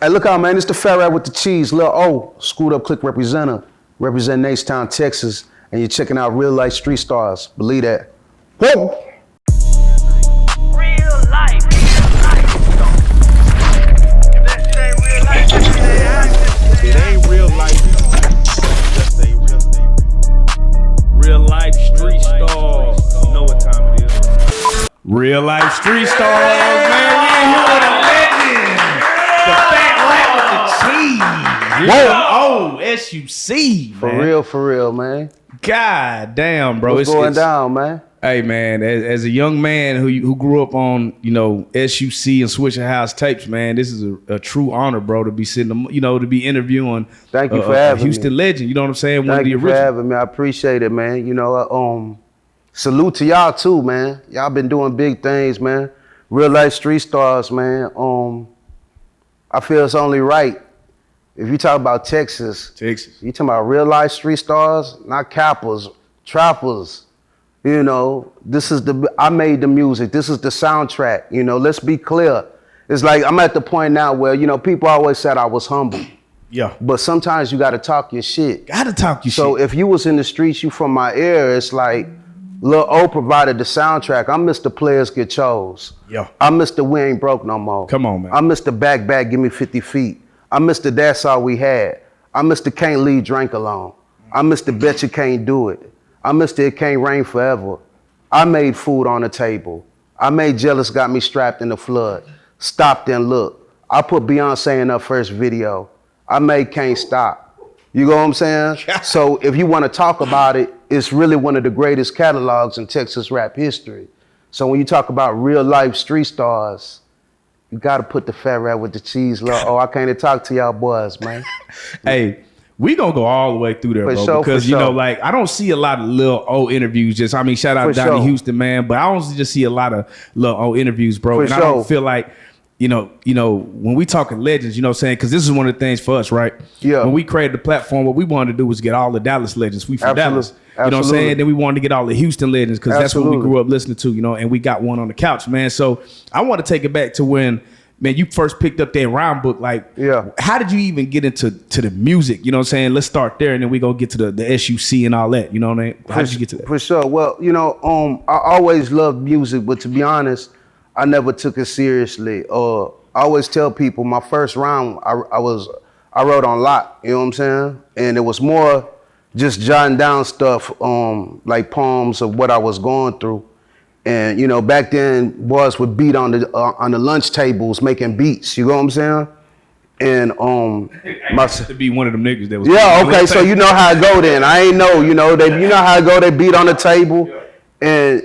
Hey, look out, man. It's the fat rat with the cheese, Lil O, Screwed Up Click representative, representing H-Town, Texas, and you're checking out Real Life Street Stars. Believe that. Whoa! Real life. If that shit ain't real life, it ain't real life. Just ain't real. Real Life Street Stars. You know what time it is. Real Life Street Stars, man. We in here with a legend. The fat rat with the cheese. Whoa. S-U-C, man. For real, man. God damn, bro. What's going down, man? Hey, man, as a young man who grew up on, SUC and Swisha House tapes, man, this is a true honor, bro, to be sitting, to be interviewing Thank you for having Houston me. legend. You know what I'm saying? Thank you for having me. I appreciate it, man. Salute to y'all too, man. Y'all been doing big things, man. Real Life Street Stars, man. I feel it's only right. If you talk about Texas, you talking about Real Life Street Stars, not cappers, trappers. This is I made the music. This is the soundtrack. Let's be clear. It's like I'm at the point now where, people always said I was humble. Yeah. But sometimes you got to talk your shit. Gotta talk your shit. So if you was in the streets, you from my ear, it's like Lil O provided the soundtrack. I'm Mr. Players Get Chose. Yeah. I'm Mr. We Ain't Broke No More. Come on, man. I'm Mr. Back, Give Me 50 Feet. I'm Mr. That's All We Had. I'm Mr. Can't Leave Drink Alone. I'm Mr. Bet You Can't Do It. I'm Mr. It Can't Rain Forever. I made food on the table. I made Jealous Got Me Strapped in the Flood. Stopped and Look. I put Beyonce in her first video. I made Can't Stop. You know what I'm saying? So if you want to talk about it, it's really one of the greatest catalogs in Texas rap history. So when you talk about Real Life Street Stars, you got to put the fat rat with the cheese. I came to talk to y'all boys, man. Hey, we gonna go all the way through there, bro. Sure, because I don't see a lot of Lil O interviews. Shout out Donnie Houston, man. But I don't just see a lot of Lil O interviews, bro. I don't feel like, when we talking legends, you know what I'm saying? Because this is one of the things for us, right? Yeah. When we created the platform, what we wanted to do was get all the Dallas legends. We from Dallas. You know what I'm Absolutely. saying? Then we wanted to get all the Houston legends because that's what we grew up listening to, and we got one on the couch, man. So I want to take it back to when, man, you first picked up that rhyme book. How did you even get into the music? You know what I'm saying? Let's start there, and then we go get to the SUC and all that. You know what I mean? How did you get to that? For sure. Well, I always loved music, but to be honest, I never took it seriously. I always tell people my first rhyme I wrote on lock. You know what I'm saying? And it was more just jotting down stuff, like poems of what I was going through. And back then, boys would beat on the lunch tables making beats. You know what I'm saying? And to be one of them niggas that was. Yeah, okay. So you know how it go then. I ain't know. You know how it go. They beat on the table, and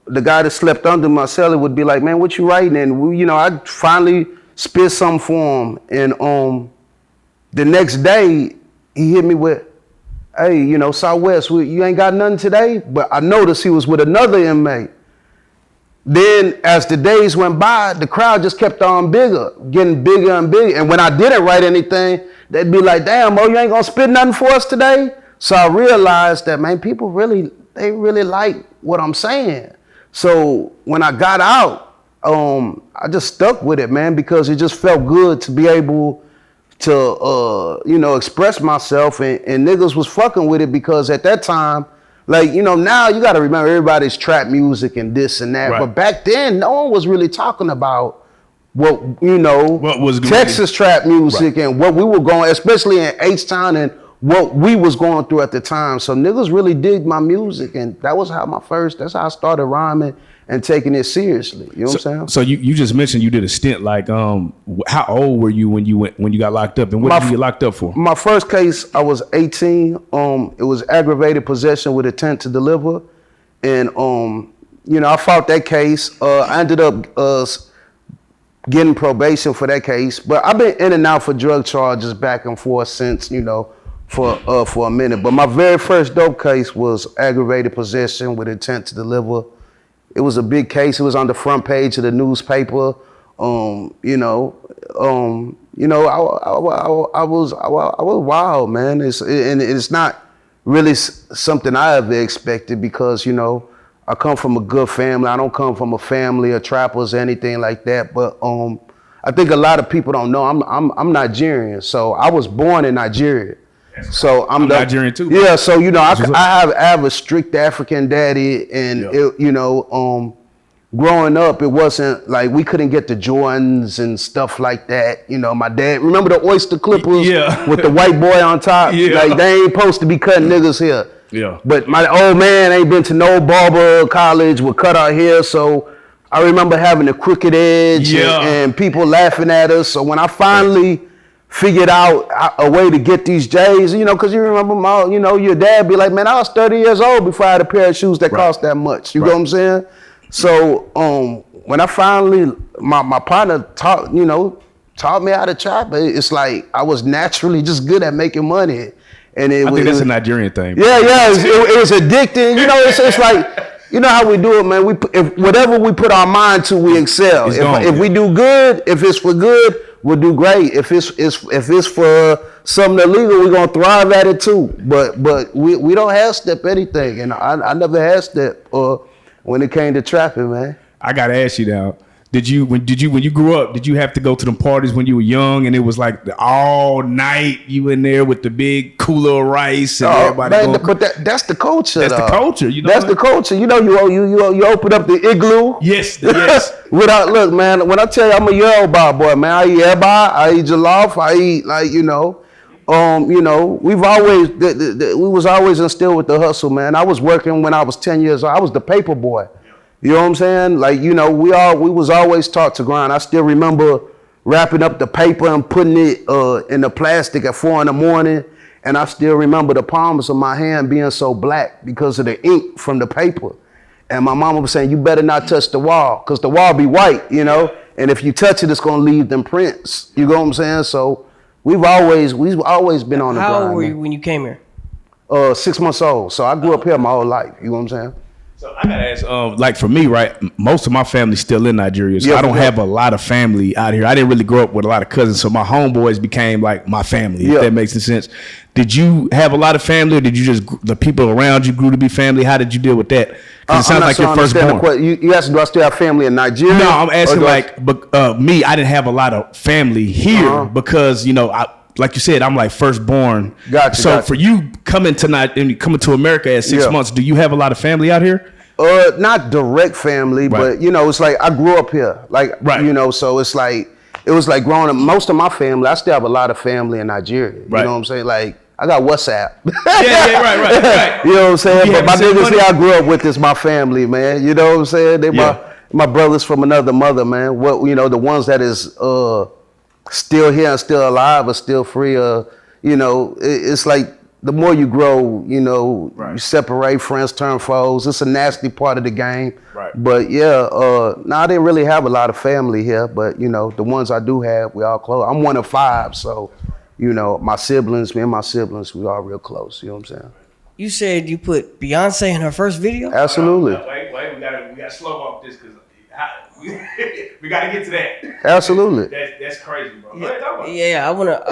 the guy that slept under my cellar would be like, "Man, what you writing?" And I finally spit something for him. And the next day, he hit me with, "Hey, Southwest, you ain't got nothing today?" But I noticed he was with another inmate. Then as the days went by, the crowd just kept on getting bigger and bigger. And when I didn't write anything, they'd be like, "Damn, you ain't gonna spit nothing for us today?" So I realized that, man, people really like what I'm saying. So when I got out, I just stuck with it, man, because it just felt good to be able to express myself, and niggas was fucking with it because at that time, now you got to remember everybody's trap music and this and that, but back then no one was really talking about what was Texas trap music and what we were going, especially in H-Town, and what we was going through at the time. So niggas really dig my music, and that's how I started rhyming and taking it seriously. You know what I'm saying? So you just mentioned you did a stint. How old were you when you got locked up, and what did you get locked up for? My first case, I was 18. It was aggravated possession with intent to deliver, and I fought that case. I ended up getting probation for that case, but I've been in and out for drug charges back and forth since for a minute. But my very first dope case was aggravated possession with intent to deliver. It was a big case. It was on the front page of the newspaper. I was wild, man. It's not really something I ever expected because I come from a good family. I don't come from a family of trappers or anything like that. But I think a lot of people don't know I'm Nigerian, so I was born in Nigeria. So I'm Nigerian too. Yeah, so you know I have a strict African daddy, and it, you know, growing up, it wasn't like we couldn't get the Jordans and stuff like that. You know, my dad, remember the Oyster Clippers with the white boy on top? Like, they ain't supposed to be cutting niggas here. Yeah. But my old man ain't been to no barber college with cut out hair, so I remember having a crooked edge and people laughing at us. So when I finally figured out a way to get these J's, you know, because you remember you know, your dad be like, man, I was 30 years old before I had a pair of shoes that cost that much. You know what I'm saying? So when I finally, my partner taught me how to chop, it's like I was naturally just good at making money. And I think that's a Nigerian thing. Yeah, it was addicting. You know, it's like, you know how we do it, man. If whatever we put our mind to, we excel. If we do good, if it's for good, we'll do great. If it's for something illegal, we're gonna thrive at it too. But we don't half step anything, and I never half step when it came to trapping, man. I gotta ask you now. When you grew up, did you have to go to them parties when you were young, and it was like all night you in there with the big cooler of rice and everybody man, but that's the culture. That's the culture. You know, that's the culture. You know, you open up the igloo. Yes. Look, man. When I tell you I'm a Yoruba boy, man, I eat eba, I eat jollof, I eat like you know, we was always instilled with the hustle, man. I was working when I was 10 years old. I was the paper boy. You know what I'm saying? Like, you know, we was always taught to grind. I still remember wrapping up the paper and putting it in the plastic at 4 in the morning. And I still remember the palms of my hand being so black because of the ink from the paper. And my mama was saying, you better not touch the wall, because the wall be white, you know? And if you touch it, it's gonna leave them prints. You know what I'm saying? So we've always been on the grind. How old were you when you came here? 6 months old. So I grew up here my whole life. You know what I'm saying? So I gotta ask, like for me, right? Most of my family's still in Nigeria, so I don't have a lot of family out here. I didn't really grow up with a lot of cousins, so my homeboys became like my family. If that makes any sense. Did you have a lot of family, or did you just the people around you grew to be family? How did you deal with that? Because it sounds like your firstborn. You asked, do I still have family in Nigeria? No, I'm asking me. I didn't have a lot of family here because you know like you said, I'm like firstborn. Gotcha. So for you coming to America at 6 months, do you have a lot of family out here? Not direct family, but you know, it's like I grew up here, like you know, so it's like it was like growing up. Most of my family, I still have a lot of family in Nigeria. You know what I'm saying? Like I got WhatsApp. Right. You know what I'm saying? But my niggas here I grew up with is my family, man. You know what I'm saying? They my brothers from another mother, man. What you know, the ones that is still here and still alive or still free. You know, it's like the more you grow, you know, you separate, friends turn foes. It's a nasty part of the game. Right. But I didn't really have a lot of family here, but you know, the ones I do have, we all close. I'm one of 5, so you know, me and my siblings, we all real close. You know what I'm saying? You said you put Beyonce in her first video? Absolutely. Wait, we gotta slow walk this because we gotta get to that. Absolutely. That's crazy, bro. Yeah, I wanna.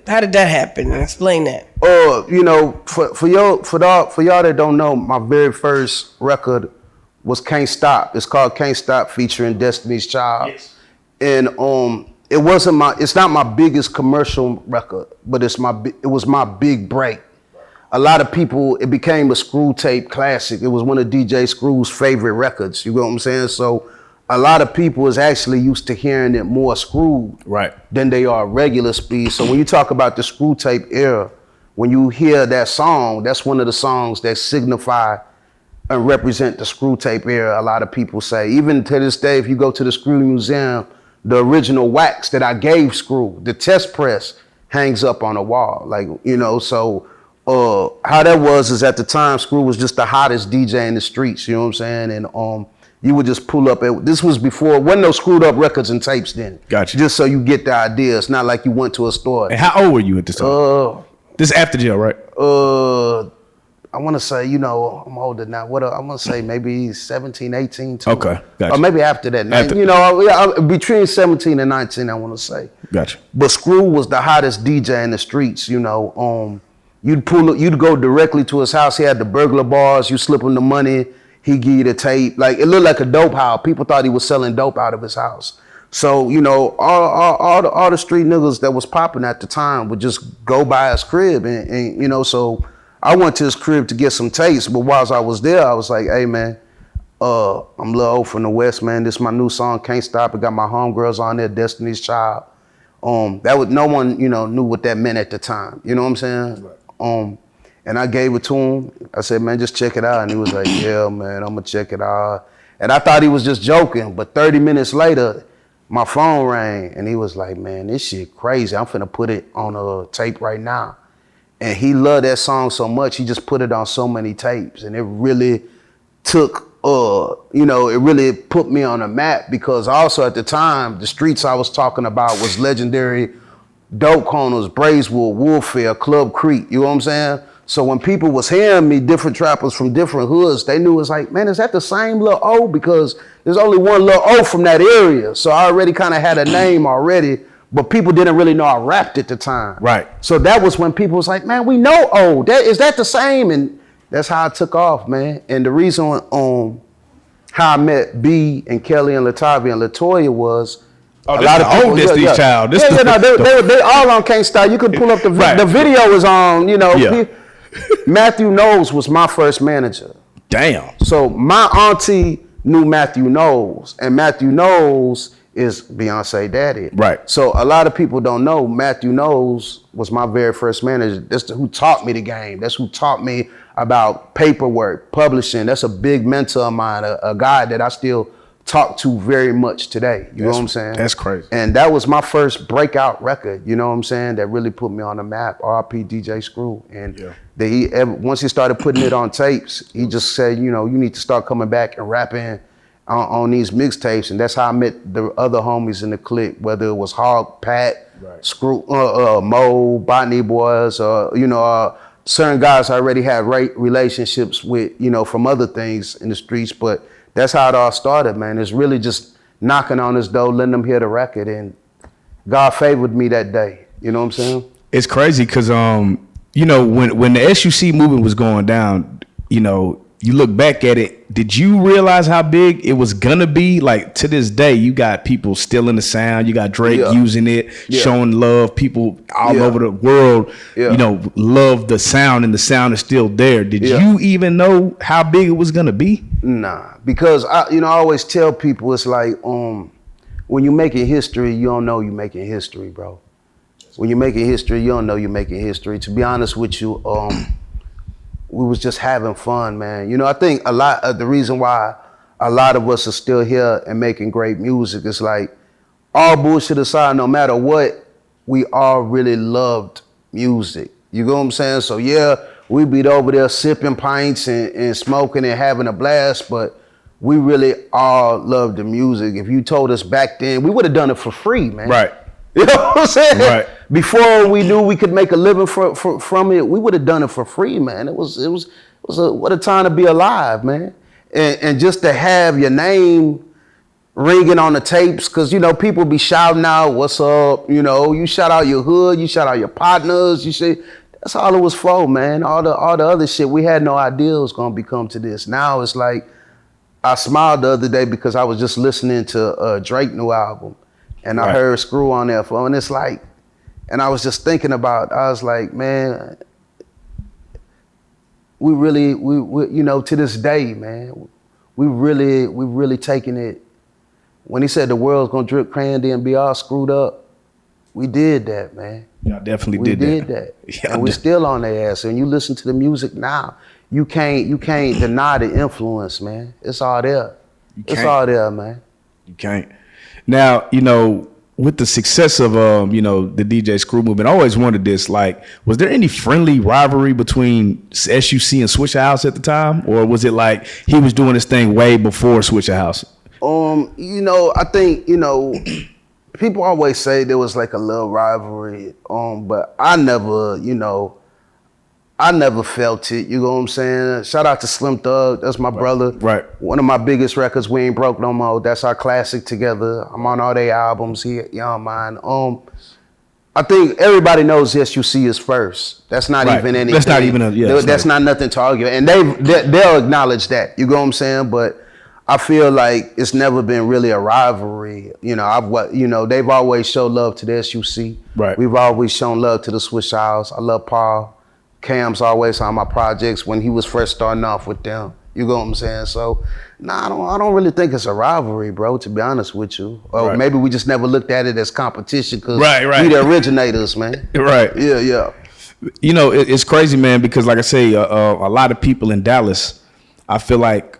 How did that happen? Explain that. You know, for y'all that don't know, my very first record was Can't Stop. It's called Can't Stop, featuring Destiny's Child. Yes. And it's not my biggest commercial record, but it was my big break. A lot of people, it became a Screw tape classic. It was one of DJ Screw's favorite records. You know what I'm saying? So a lot of people is actually used to hearing it more screwed than they are regular speed. So when you talk about the Screw tape era, when you hear that song, that's one of the songs that signify and represent the Screw tape era. A lot of people say, even to this day, if you go to the Screw Museum, the original wax that I gave Screw, the test press, hangs up on a wall. Like, you know, so how that was is at the time, Screw was just the hottest DJ in the streets, you know what I'm saying? And you would just pull up, this was before, wasn't no screwed up records and tapes then. Gotcha. Just so you get the idea. It's not like you went to a store. And how old were you at this time? This after jail, right? I want to say, you know, I'm older now. I'm going to say maybe 17, 18. Too. Okay, gotcha. Or maybe after that. You know, between 17 and 19, I want to say. Gotcha. But Screw was the hottest DJ in the streets, you know. You'd go directly to his house. He had the burglar bars. You slip him the money. He give you the tape. Like, it looked like a dope house. People thought he was selling dope out of his house. So, you know, all the street niggas that was popping at the time would just go by his crib. And you know, so I went to his crib to get some tapes. But whilst I was there, I was like, hey, man, I'm Lil O from the West, man. This is my new song, Can't Stop It. Got my homegirls on there, Destiny's Child. That was, no one, you know, knew what that meant at the time. You know what I'm saying? Right. And I gave it to him. I said, man, just check it out. And he was like, yeah, man, I'm gonna check it out. And I thought he was just joking. But 30 minutes later, my phone rang and he was like, man, this shit crazy. I'm finna put it on a tape right now. And he loved that song so much, he just put it on so many tapes. And it really took, you know, it really put me on a map, because also at the time, the streets I was talking about was legendary dope corners, Braeswood, Wolffair, Club Creek, you know what I'm saying? So when people was hearing me, different trappers from different hoods, they knew, it's like, man, is that the same Lil O? Because there's only one Lil O from that area. So I already kind of had a name already, but people didn't really know I rapped at the time. Right. So that was when people was like, man, we know O. Is that the same? And that's how it took off, man. And the reason how I met B and Kelly and Latavia and Latoya was, a lot of people, Destiny's Child. They all on Can't Stop. You could pull up the the video was on, you know. Yeah. Matthew Knowles was my first manager. Damn. So my auntie knew Matthew Knowles, and Matthew Knowles is Beyonce daddy. Right. So a lot of people don't know Matthew Knowles was my very first manager. That's who taught me the game. That's who taught me about paperwork, publishing. That's a big mentor of mine, a guy that I still talk to very much today. You know what I'm saying? That's crazy. And that was my first breakout record, you know what I'm saying, that really put me on the map, RP DJ Screw. And once he started putting it on tapes, he just said, you know, you need to start coming back and rapping on these mixtapes. And that's how I met the other homies in the clique, whether it was Hog, Pat, Screw, Mo, Botany Boys, you know, certain guys I already had relationships with, you know, from other things in the streets. But that's how it all started, man. It's really just knocking on his door, letting them hear the record, and God favored me that day. You know what I'm saying? It's crazy because, you know, when the SUC movement was going down, you know, you look back at it, did you realize how big it was gonna be? Like, to this day, you got people still in the sound. You got Drake using it, showing love. People all over the world, you know, love the sound, and the sound is still there. Did you even know how big it was gonna be? Nah, because I always tell people, it's like, when you're making history, you don't know you're making history, bro. When you're making history, you don't know you're making history. To be honest with you, we was just having fun, man. You know, I think a lot of the reason why a lot of us are still here and making great music is like, all bullshit aside, no matter what, we all really loved music. You know what I'm saying? So yeah, we be over there sipping pints and smoking and having a blast, but we really all loved the music. If you told us back then, we would have done it for free, man. Right. You know what I'm saying? Right. Before we knew we could make a living from it, we would have done it for free, man. It was what a time to be alive, man. And just to have your name ringing on the tapes, because, you know, people be shouting out, what's up? You know, you shout out your hood, you shout out your partners, you say, that's all it was for, man. All the other shit, we had no idea it was gonna become to this. Now it's like, I smiled the other day because I was just listening to Drake's new album. And I heard Screw on there, and it's like, and I was just thinking about, I was like, man, we you know, to this day, man, we really taking it. When he said the world's gonna drip candy and be all screwed up, we did that, man. Y'all definitely we did that. And we still on their ass. And you listen to the music now, you can't deny the influence, man. It's all there. It's all there, man. You can't. Now, you know, with the success of, you know, the DJ Screw movement, I always wondered this, like, was there any friendly rivalry between SUC and Swisha House at the time? Or was it like he was doing his thing way before Swisha House? You know, I think, you know, people always say there was like a little rivalry, but I never, you know, I never felt it, you know what I'm saying? Shout out to Slim Thug, that's my brother. Right. One of my biggest records, We Ain't Broke No More, that's our classic together. I'm on all their albums, he on mine. I think everybody knows SUC is first. That's not even anything. That's not even that's not nothing to argue. And they'll acknowledge that, you know what I'm saying? But I feel like it's never been really a rivalry. You know, they've always showed love to the SUC. Right. We've always shown love to the Swisha House. I love Paul. Cam's always on my projects when he was first starting off with them. You know what I'm saying? So, I don't really think it's a rivalry, bro, to be honest with you. Or maybe we just never looked at it as competition because we the originators, man. Right. Yeah. You know, it's crazy, man, because like I say, a lot of people in Dallas, I feel like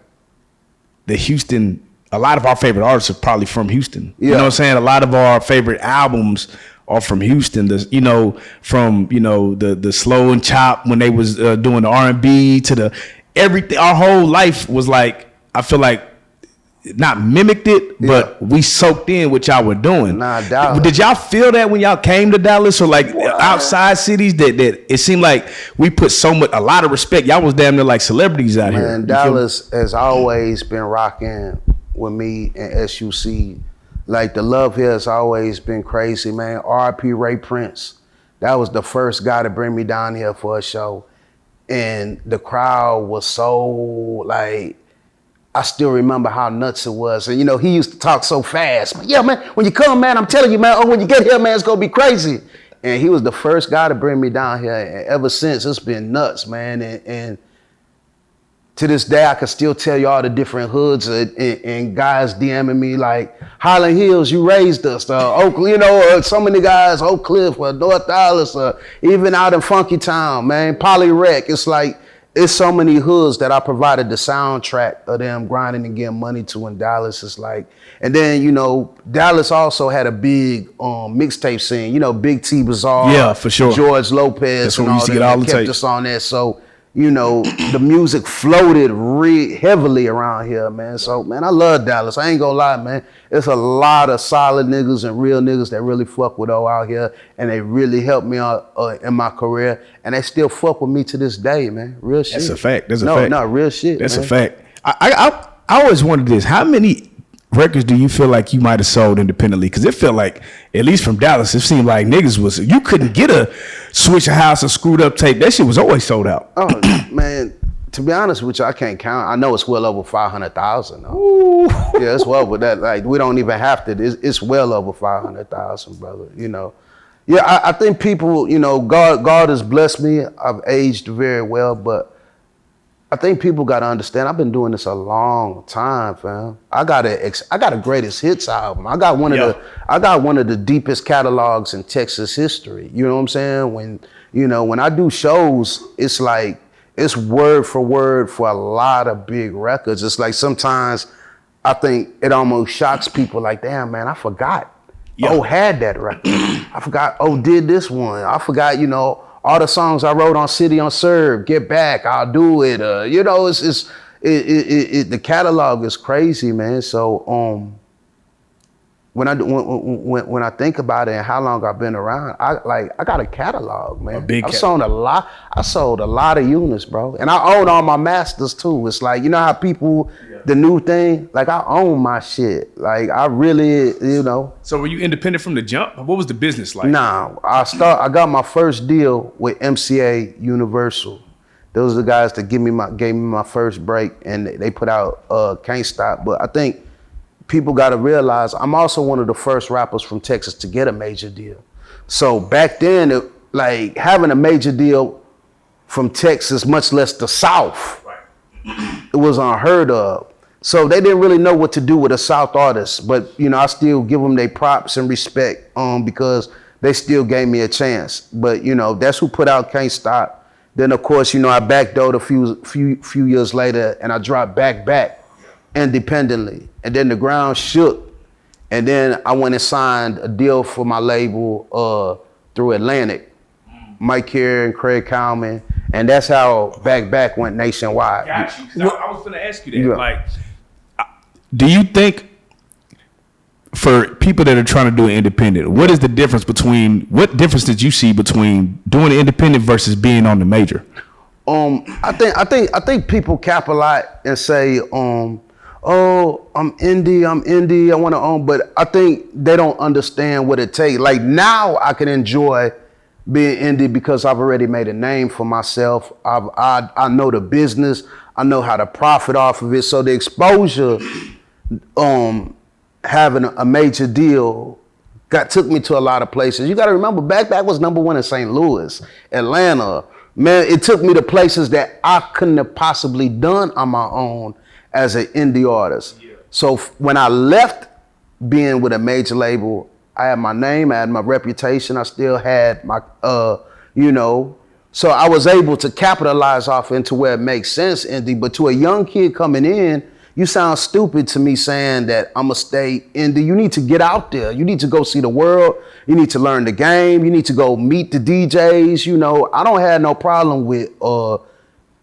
a lot of our favorite artists are probably from Houston. You know what I'm saying? A lot of our favorite albums are from Houston. From the Slow and Chop when they was doing the R&B to the everything. Our whole life was like, I feel like, not mimicked it, but we soaked in what y'all were doing. Dallas. Did y'all feel that when y'all came to Dallas or like outside cities that it seemed like we put a lot of respect? Y'all was damn near like celebrities out here. Man, Dallas has always been rocking with me and SUC. Like the love here has always been crazy, man. R.I.P. Ray Prince. That was the first guy to bring me down here for a show. And the crowd was so like, I still remember how nuts it was. And he used to talk so fast. But yeah, man, when you come, man, I'm telling you, man, when you get here, man, it's gonna be crazy. And he was the first guy to bring me down here. And ever since, it's been nuts, man. And to this day, I can still tell you all the different hoods and guys DMing me like, Highland Hills, you raised us. Oakland, so many guys, Oak Cliff, North Dallas, even out in Funky Town, man, Poly Rec. It's like, it's so many hoods that I provided the soundtrack of them grinding and getting money to in Dallas. It's like, and then, Dallas also had a big mixtape scene, Big T Bazaar. Yeah, for sure. George Lopez. That's what we used to get all the kept tapes. us on that. So, the music floated heavily around here, man. So, man, I love Dallas. I ain't gonna lie, man. It's a lot of solid niggas and real niggas that really fuck with O out here, and they really helped me out in my career, and they still fuck with me to this day, man. Real shit. That's a fact. That's a fact. No, real shit. That's man. a fact. I always wondered this. How many records do you feel like you might have sold independently? Because it felt like, at least from Dallas, it seemed like niggas you couldn't get a Swisha House or Screwed Up tape. That shit was always sold out. Oh, man, to be honest with you, I can't count. I know it's well over 500,000. Yeah, it's well over that. Like, we don't even have to. It's well over 500,000, brother, Yeah, I think people, God has blessed me. I've aged very well, but I think people got to understand, I've been doing this a long time, fam. I got a greatest hits album. I got one of the deepest catalogs in Texas history. You know what I'm saying? When I do shows, it's like, it's word for word for a lot of big records. It's like sometimes I think it almost shocks people like, damn, man, I forgot. Oh, had that record. I forgot, did this one. I forgot, all the songs I wrote on City on Serve, Get Back, I'll Do It. The catalog is crazy, man. So when I think about it and how long I've been around, I got a catalog, man. I sold a lot of units, bro. And I own all my masters too. It's like, how people, the new thing, like I own my shit. Like I really, So were you independent from the jump? What was the business like? Nah, I got my first deal with MCA Universal. Those are the guys that gave me my first break, and they put out Can't Stop. But I think people got to realize I'm also one of the first rappers from Texas to get a major deal. So back then, having a major deal from Texas, much less the South, it was unheard of. So they didn't really know what to do with a South artist, but I still give them their props and respect because they still gave me a chance. But that's who put out Can't Stop. Then of course, I backdoored a few years later, and I dropped Back independently, and then the ground shook, and then I went and signed a deal for my label through Atlantic, Mike Carey and Craig Cowman, and that's how Back went nationwide. Got you. I was going to ask you that. Like, do you think for people that are trying to do it independent, what difference did you see between doing it independent versus being on the major? I think people cap a lot and say, I'm indie, I want to own, but I think they don't understand what it takes. Like now I can enjoy being indie because I've already made a name for myself. I know the business. I know how to profit off of it. So the exposure, having a major deal took me to a lot of places. You got to remember, back was #1 in St. Louis, Atlanta. Man, it took me to places that I couldn't have possibly done on my own as an indie artist. Yeah. So when I left being with a major label, I had my name, I had my reputation, I still had my, so I was able to capitalize off into where it makes sense, indie. But to a young kid coming in, you sound stupid to me saying that I'm gonna stay indie. You need to get out there. You need to go see the world. You need to learn the game. You need to go meet the DJs. I don't have no problem with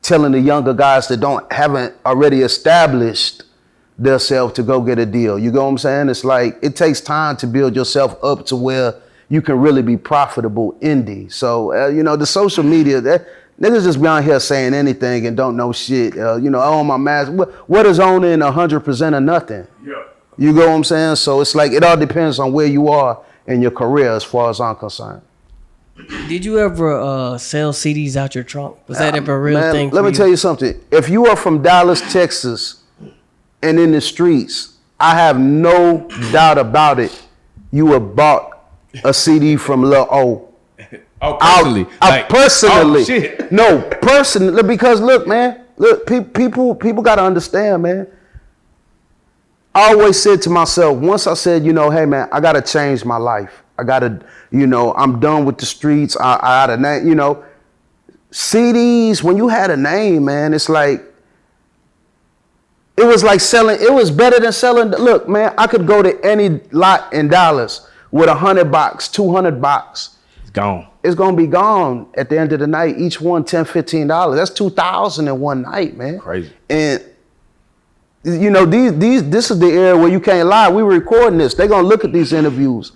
telling the younger guys that haven't already established themselves to go get a deal. You know what I'm saying? It's like it takes time to build yourself up to where you can really be profitable indie. So the social media, niggas just be out here saying anything and don't know shit. Oh, my mask. What is owning 100% of nothing? Yeah. You know what I'm saying? So it's like it all depends on where you are in your career, as far as I'm concerned. Did you ever sell CDs out your trunk? Was that ever a real thing? Let me tell you something. If you are from Dallas, Texas, and in the streets, I have no doubt about it, you have bought a CD from Lil O. Oh, personally? Personally. Oh, shit. No, personally, because look, man, people got to understand, man. I always said to myself, once I said, hey, man, I got to change my life. I got to, I'm done with the streets. I had a name, CDs, when you had a name, man, it's like, it was like selling, it was better than selling. Look, man, I could go to any lot in Dallas with 100 box, 200 box. It's gone. It's going to be gone at the end of the night. Each one $10, $15. That's $2,000 in one night, man. Crazy. And this is the era where you can't lie. We were recording this. They're going to look at these interviews.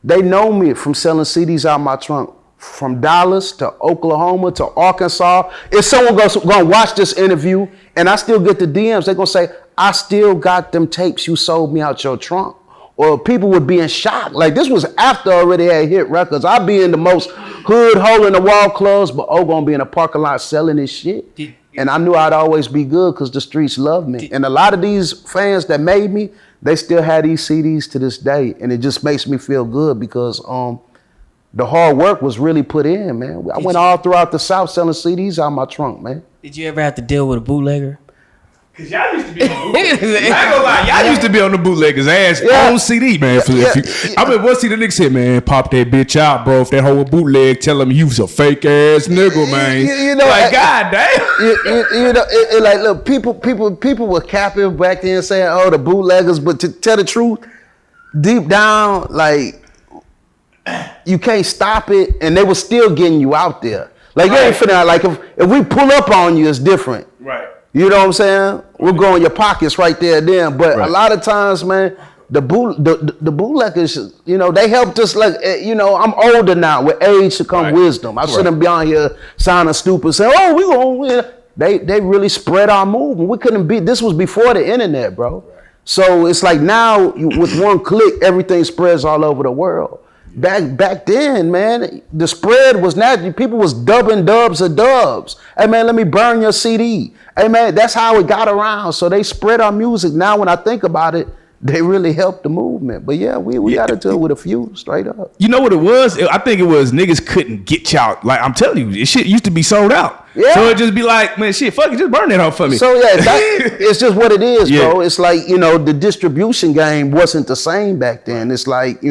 They know me from selling CDs out my trunk. From Dallas to Oklahoma to Arkansas. If someone going to watch this interview and I still get the DMs, they're going to say, I still got them tapes you sold me out your trunk. Or people would be in shock. Like, this was after I already had hit records. I'd be in the most hood, hole in the wall clubs, but going to be in a parking lot selling this shit. And I knew I'd always be good because the streets love me. And a lot of these fans that made me, they still have these CDs to this day. And it just makes me feel good because the hard work was really put in, man. I went all throughout the South selling CDs out my trunk, man. Did you ever have to deal with a bootlegger? Cause y'all used to be on the bootleggers. I ain't gonna lie, y'all used to be on the bootleggers ass on CD, man. I mean, what see the nigga said, man, pop that bitch out, bro. If that whole bootleg tell him you was a fake ass nigga, man. Like, god damn. Like, look, people were capping back then saying, oh, the bootleggers, but to tell the truth, deep down, like, you can't stop it, and they were still getting you out there. Like, you ain't finna, like, if we pull up on you, it's different. Right. You know what I'm saying? We'll go in your pockets right there then. But a lot of times, man, the bootleggers, they helped us. Like, I'm older now. With age should come wisdom. I shouldn't be on here sounding stupid, saying, "Oh, we gonna win." They really spread our movement. We couldn't be. This was before the internet, bro. So it's like now, with one click, everything spreads all over the world. Back then, man, the spread was natural. People was dubbing dubs of dubs. Hey, man, let me burn your CD. Hey, man, that's how it got around. So they spread our music. Now, when I think about it, they really helped the movement. But yeah, we got into it with a few, straight up. You know what it was? I think it was niggas couldn't get y'all. Like, I'm telling you, this shit used to be sold out. Yeah. So it just be like, man, shit, fuck it, just burn that off for me. So yeah, it's just what it is, bro. It's like, the distribution game wasn't the same back then. It's like,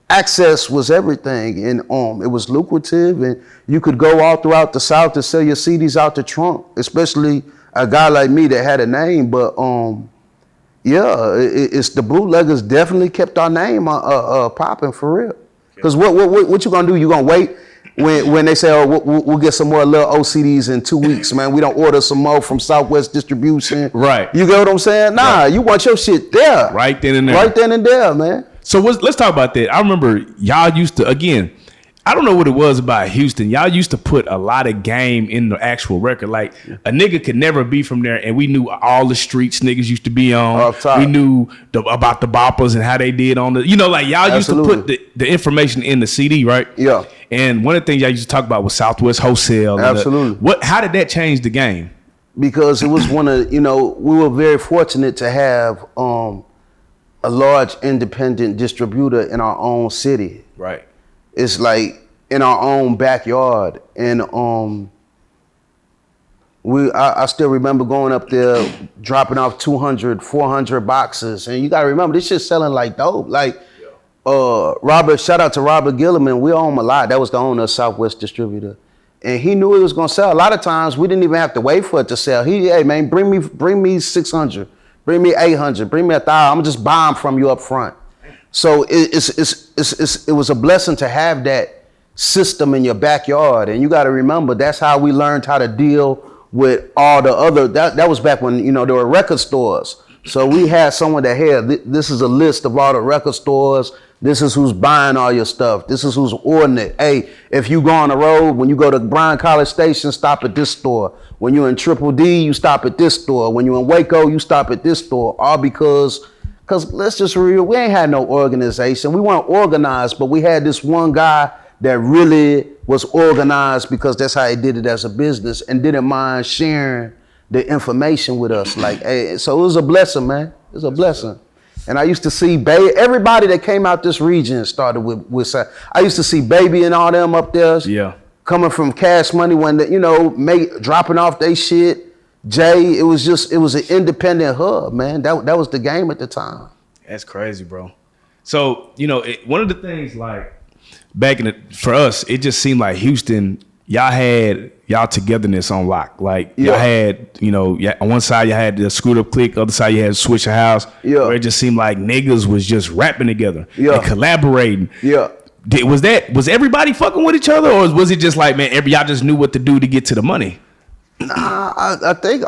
access was everything, and it was lucrative, and you could go all throughout the South to sell your CDs out the trunk, especially a guy like me that had a name. But it's the bootleggers definitely kept our name popping for real. Because what you gonna do? You gonna wait when they say, oh, we'll get some more Lil O CDs in 2 weeks, man. We don't order some more from Southwest Distribution. Right. You get what I'm saying? Nah, you want your shit there. Right then and there. Right then and there, man. So let's talk about that. I remember y'all used to, again, I don't know what it was about Houston. Y'all used to put a lot of game in the actual record. Like, a nigga could never be from there, and we knew all the streets niggas used to be on. We knew about the boppers and how they did on the, like y'all used to put the information in the CD, right? Yeah. And one of the things y'all used to talk about was Southwest Wholesale. Absolutely. How did that change the game? because it was one of, we were very fortunate to have a large independent distributor in our own city. Right. It's like in our own backyard. And I still remember going up there, dropping off 200, 400 boxes. And you gotta remember, this shit's selling like dope. Like, shout out to Robert Gilliman. We own him a lot. That was the owner of Southwest Distributor. And he knew it was gonna sell. A lot of times we didn't even have to wait for it to sell. Hey man, bring me 600, bring me 800, bring me 1,000. I'm gonna just buy them from you up front. So it was a blessing to have that system in your backyard. And you gotta remember, that's how we learned how to deal with all the other, that was back when, there were record stores. So we had someone that had, this is a list of all the record stores. This is who's buying all your stuff. This is who's ordering it. Hey, if you go on the road, when you go to Bryan College Station, stop at this store. When you're in Triple D, you stop at this store. When you're in Waco, you stop at this store. All because let's just be real, we ain't had no organization. We weren't organized, but we had this one guy that really was organized because that's how he did it as a business and didn't mind sharing the information with us. Like, hey, so it was a blessing, man. It was a blessing. And I used to see everybody that came out this region started with I used to see Baby and all them up there. Yeah. Coming from Cash Money when dropping off they shit. Jay, it was an independent hub, man. That was the game at the time. That's crazy, bro. So, one of the things like back for us, it just seemed like Houston, y'all had y'all togetherness on lock. Like y'all had, on one side you had the Screwed Up Clique, other side you had Swisha House. Yeah. Where it just seemed like niggas was just rapping together and collaborating. Yeah. Was everybody fucking with each other, or was it just like, man, y'all just knew what to do to get to the money? Nah, I think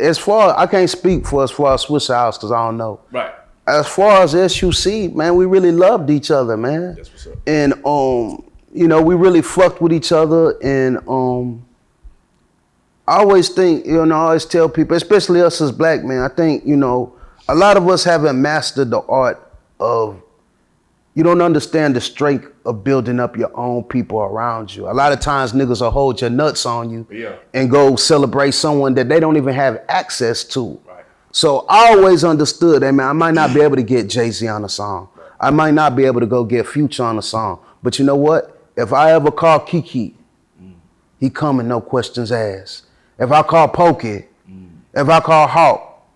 as far I can't speak as far as Swisha House because I don't know. Right. As far as SUC, man, we really loved each other, man. That's what's up. And we really fucked with each other. And I always think, I always tell people, especially us as black men, I think, a lot of us haven't mastered the art of, you don't understand the strength of building up your own people around you. A lot of times niggas will hold your nuts on you and go celebrate someone that they don't even have access to. So I always understood, man, I might not be able to get Jay-Z on a song. I might not be able to go get Future on a song. But you know what? If I ever call Kiki, he coming, no questions asked. If I call Pokey, if I call Hawk,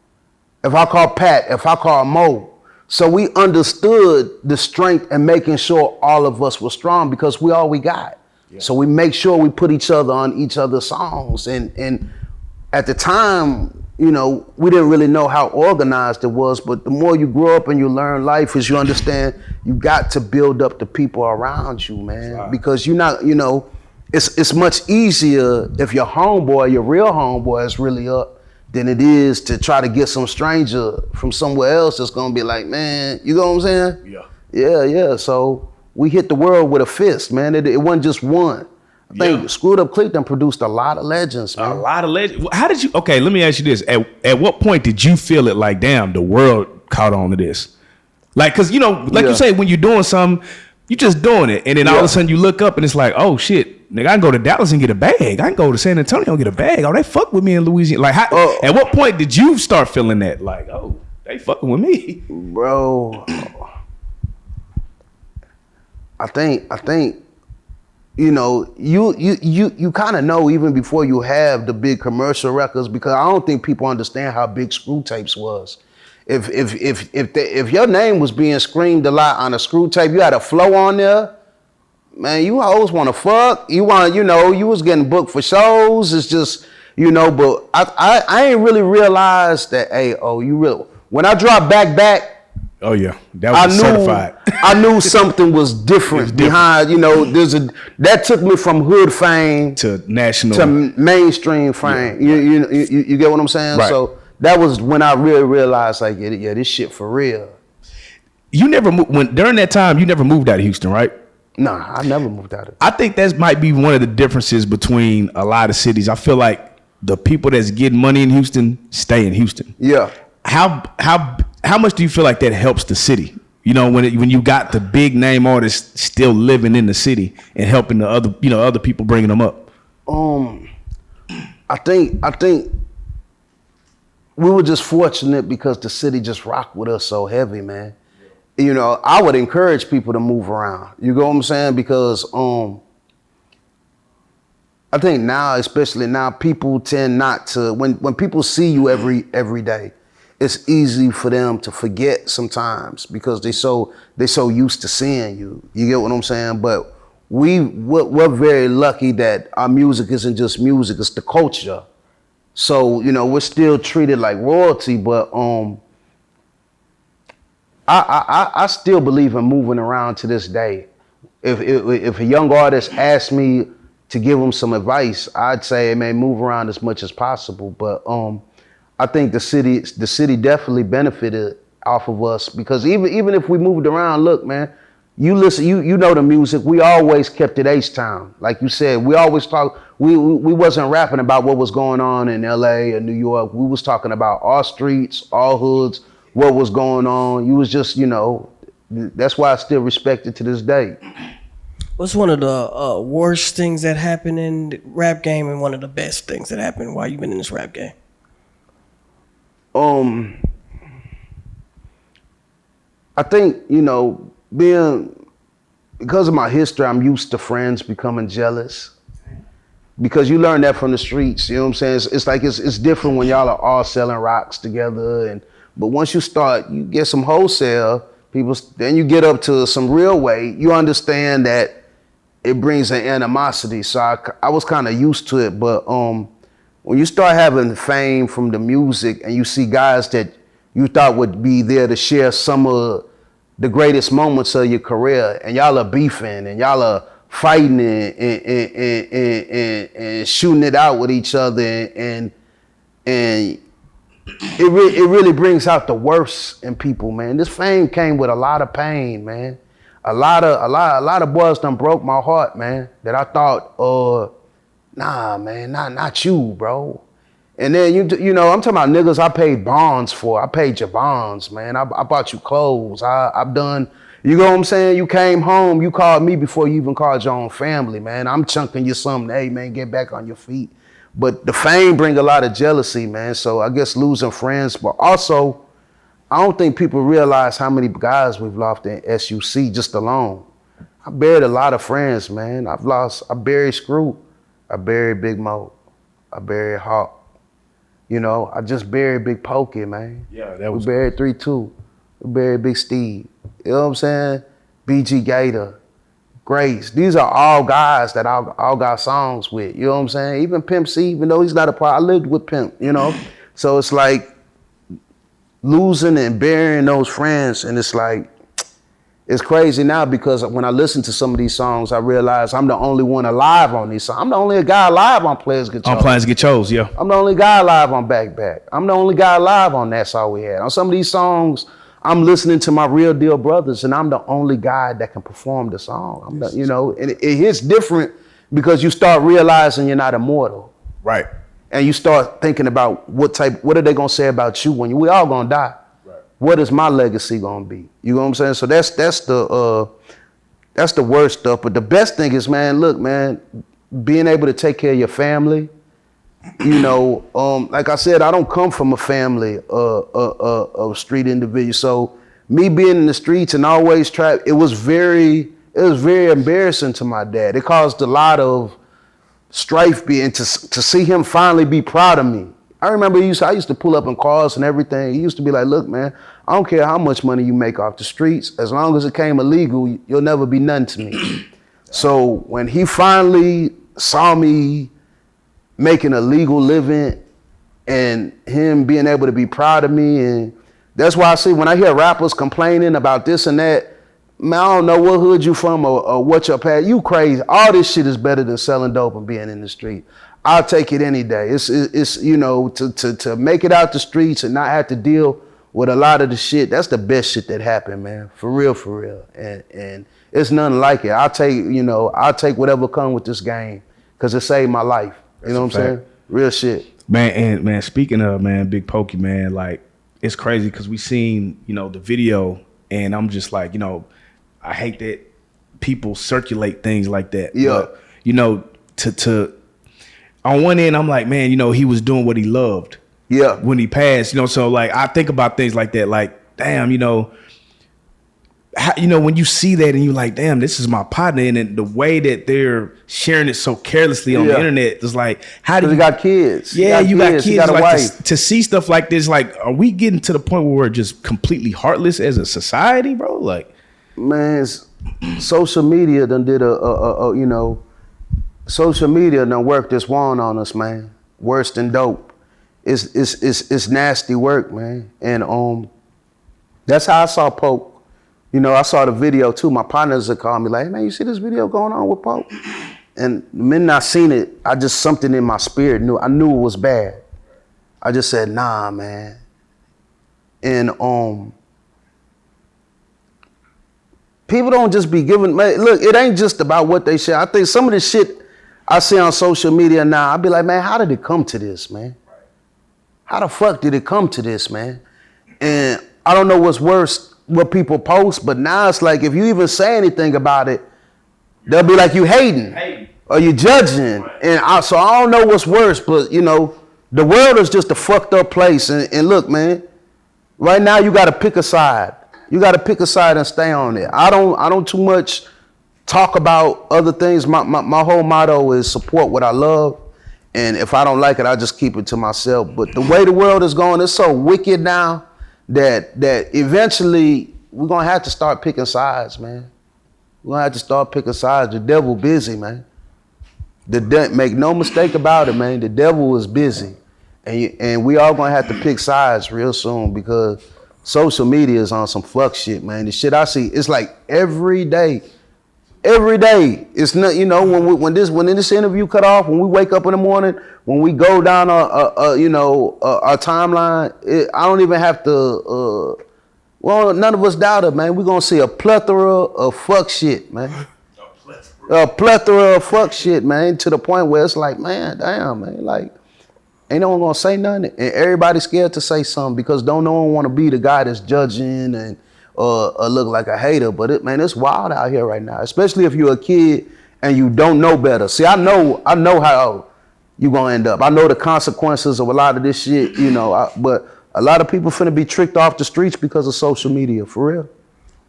if I call Pat, if I call Mo. So we understood the strength and making sure all of us were strong because we all we got. Yeah. So we make sure we put each other on each other's songs. And at the time, we didn't really know how organized it was, but the more you grow up and you learn life is you understand you got to build up the people around you, man. Right. Because you're not, it's much easier if your homeboy, your real homeboy is really up than it is to try to get some stranger from somewhere else that's gonna be like, man, you know what I'm saying? Yeah. Yeah. So we hit the world with a fist, man. It wasn't just one. I think Screwed Up Clique done produced a lot of legends, man. A lot of legends. How did you, okay, let me ask you this. At what point did you feel it like, damn, the world caught on to this? Like, cause you say, when you're doing something, you just doing it. And then all of a sudden you look up and it's like, oh shit, nigga, I can go to Dallas and get a bag. I can go to San Antonio and get a bag. Oh, they fuck with me in Louisiana. Like, at what point did you start feeling that? Like, oh, they fucking with me. Bro, I think, you kind of know even before you have the big commercial records, because I don't think people understand how big Screw Tapes was. If your name was being screamed a lot on a Screw Tape, you had a flow on there, man, you always want to fuck. You was getting booked for shows. It's just, but I ain't really realized that, when I dropped back. Oh yeah, that was certified. I knew something was different behind. That took me from hood fame to national to mainstream fame. Yeah, you get what I'm saying? Right. So that was when I really realized, like, this shit for real. You never during that time. You never moved out of Houston, right? Nah, I never moved out of it. I think that might be one of the differences between a lot of cities. I feel like the people that's getting money in Houston stay in Houston. Yeah. How much do you feel like that helps the city? When you got the big name artists still living in the city and helping the other people bringing them up. I think we were just fortunate because the city just rocked with us so heavy, man. You know, I would encourage people to move around. You know what I'm saying? Because I think now, especially now, people tend not to, when people see you every day, it's easy for them to forget sometimes because they so used to seeing you. You get what I'm saying? But we're very lucky that our music isn't just music, it's the culture. So, you know, we're still treated like royalty, but I still believe in moving around to this day. If a young artist asked me to give them some advice, I'd say, man, move around as much as possible. But I think the city definitely benefited off of us because even if we moved around, look, man, you listen, you know the music. We always kept it H-Town. Like you said, we always talk, we wasn't rapping about what was going on in LA or New York. We was talking about our streets, our hoods, what was going on. You was just, you know, that's why I still respect it to this day. What's one of the worst things that happened in the rap game and one of the best things that happened while you've been in this rap game? I think, you know, because of my history, I'm used to friends becoming jealous. Because you learn that from the streets, you know what I'm saying? It's like it's different when y'all are all selling rocks together, but once you get some wholesale, then you get up to some real weight, you understand that it brings an animosity. So I was kind of used to it, but when you start having fame from the music and you see guys that you thought would be there to share some of the greatest moments of your career, and y'all are beefing and y'all are fighting and shooting it out with each other, and it really brings out the worst in people, man. This fame came with a lot of pain, man. A lot of boys done broke my heart, man. That I thought, nah, man, not you, bro. And then you know, I'm talking about niggas I paid bonds for. I paid your bonds, man. I bought you clothes. I've done. You know what I'm saying? You came home, you called me before you even called your own family, man. I'm chunking you something, hey, man, get back on your feet. But the fame bring a lot of jealousy, man. So I guess losing friends, but also, I don't think people realize how many guys we've lost in SUC just alone. I buried a lot of friends, man. I buried Screw. I buried Big Mo. I buried Hawk. You know, I just buried Big Pokey, man. Yeah, that was. We buried 3-2. We buried Big Steve. You know what I'm saying? BG Gator, Grace. These are all guys that I all got songs with. You know what I'm saying? Even Pimp C, even though he's not a part, I lived with Pimp, you know? So it's like losing and burying those friends, and it's like, it's crazy now because when I listen to some of these songs, I realize I'm the only one alive on these songs. I'm the only guy alive on Players Get Chose. On Players Get Chose, yeah. I'm the only guy alive on Back Back. I'm the only guy alive on That's All We Had. On some of these songs, I'm listening to my Real Deal brothers, and I'm the only guy that can perform the song. You know, and it hits different because you start realizing you're not immortal. Right. And you start thinking about what are they gonna say about you when we all gonna die? Right. What is my legacy gonna be? You know what I'm saying? So that's the worst stuff. But the best thing is, man, look, man, being able to take care of your family. You know, like I said, I don't come from a family of street individuals. So me being in the streets and always it was very embarrassing to my dad. It caused a lot of strife to see him finally be proud of me. I remember I used to pull up in cars and everything. He used to be like, look, man, I don't care how much money you make off the streets. As long as it came illegal, you'll never be nothing to me. So when he finally saw me making a legal living and him being able to be proud of me, and that's why I see when I hear rappers complaining about this and that, man, I don't know what hood you from or what your past. You crazy. All this shit is better than selling dope and being in the street. I'll take it any day. It's you know, to make it out the streets and not have to deal with a lot of the shit. That's the best shit that happened, man. For real. And it's nothing like it. I'll take whatever come with this game because it saved my life. You know what I'm saying? Real shit. Man, and man, speaking of, man, Big Pokey, man, like, it's crazy because we seen, you know, the video, and I'm just like, you know, I hate that people circulate things like that. Yeah. But, you know, to on one end, I'm like, man, you know, he was doing what he loved. Yeah. When he passed, you know, so like I think about things like that, like, damn, you know, when you see that and you're like, damn, this is my partner, and then the way that they're sharing it so carelessly on the internet is like, how do you got kids? Yeah, you got kids. You got a like wife. to see stuff like this, like, are we getting to the point where we're just completely heartless as a society, bro? Like, man, social media done did social media done worked this wand on us, man. Worse than dope. It's nasty work, man. And that's how I saw Pope. You know, I saw the video too. My partners would call me like, hey, man, you see this video going on with Pope? And the minute I seen it, I just, something in my spirit I knew it was bad. I just said, nah, man. And people don't just be giving, man, look, it ain't just about what they share. I think some of the shit I see on social media now, I be like, man, how did it come to this, man? How the fuck did it come to this, man? And I don't know what's worse, what people post, but now it's like if you even say anything about it, they'll be like you hating or you judging. And so I don't know what's worse, but you know, the world is just a fucked up place. And look, man, right now you got to pick a side. You got to pick a side and stay on it. I don't too much talk about other things. My whole motto is support what I love. And if I don't like it, I just keep it to myself. But the way the world is going, it's so wicked now that eventually we're going to have to start picking sides, man. We're going to have to start picking sides. The devil busy, man. Make no mistake about it, man. The devil is busy. And we all going to have to pick sides real soon because social media is on some fuck shit, man. The shit I see, it's like every day. It's not, you know, when this interview cut off, when we wake up in the morning, when we go down our timeline, I don't even have to. Well, none of us doubt it, man. We're gonna see a plethora of fuck shit, man. A plethora of fuck shit, man. To the point where it's like, man, damn, man, like, ain't no one gonna say nothing, and everybody's scared to say something because no one want to be the guy that's judging and. Look like a hater, but it's wild out here right now, especially if you're a kid and you don't know better. See, I know how you gonna end up. I know the consequences of a lot of this shit, you know, but a lot of people finna be tricked off the streets because of social media, for real.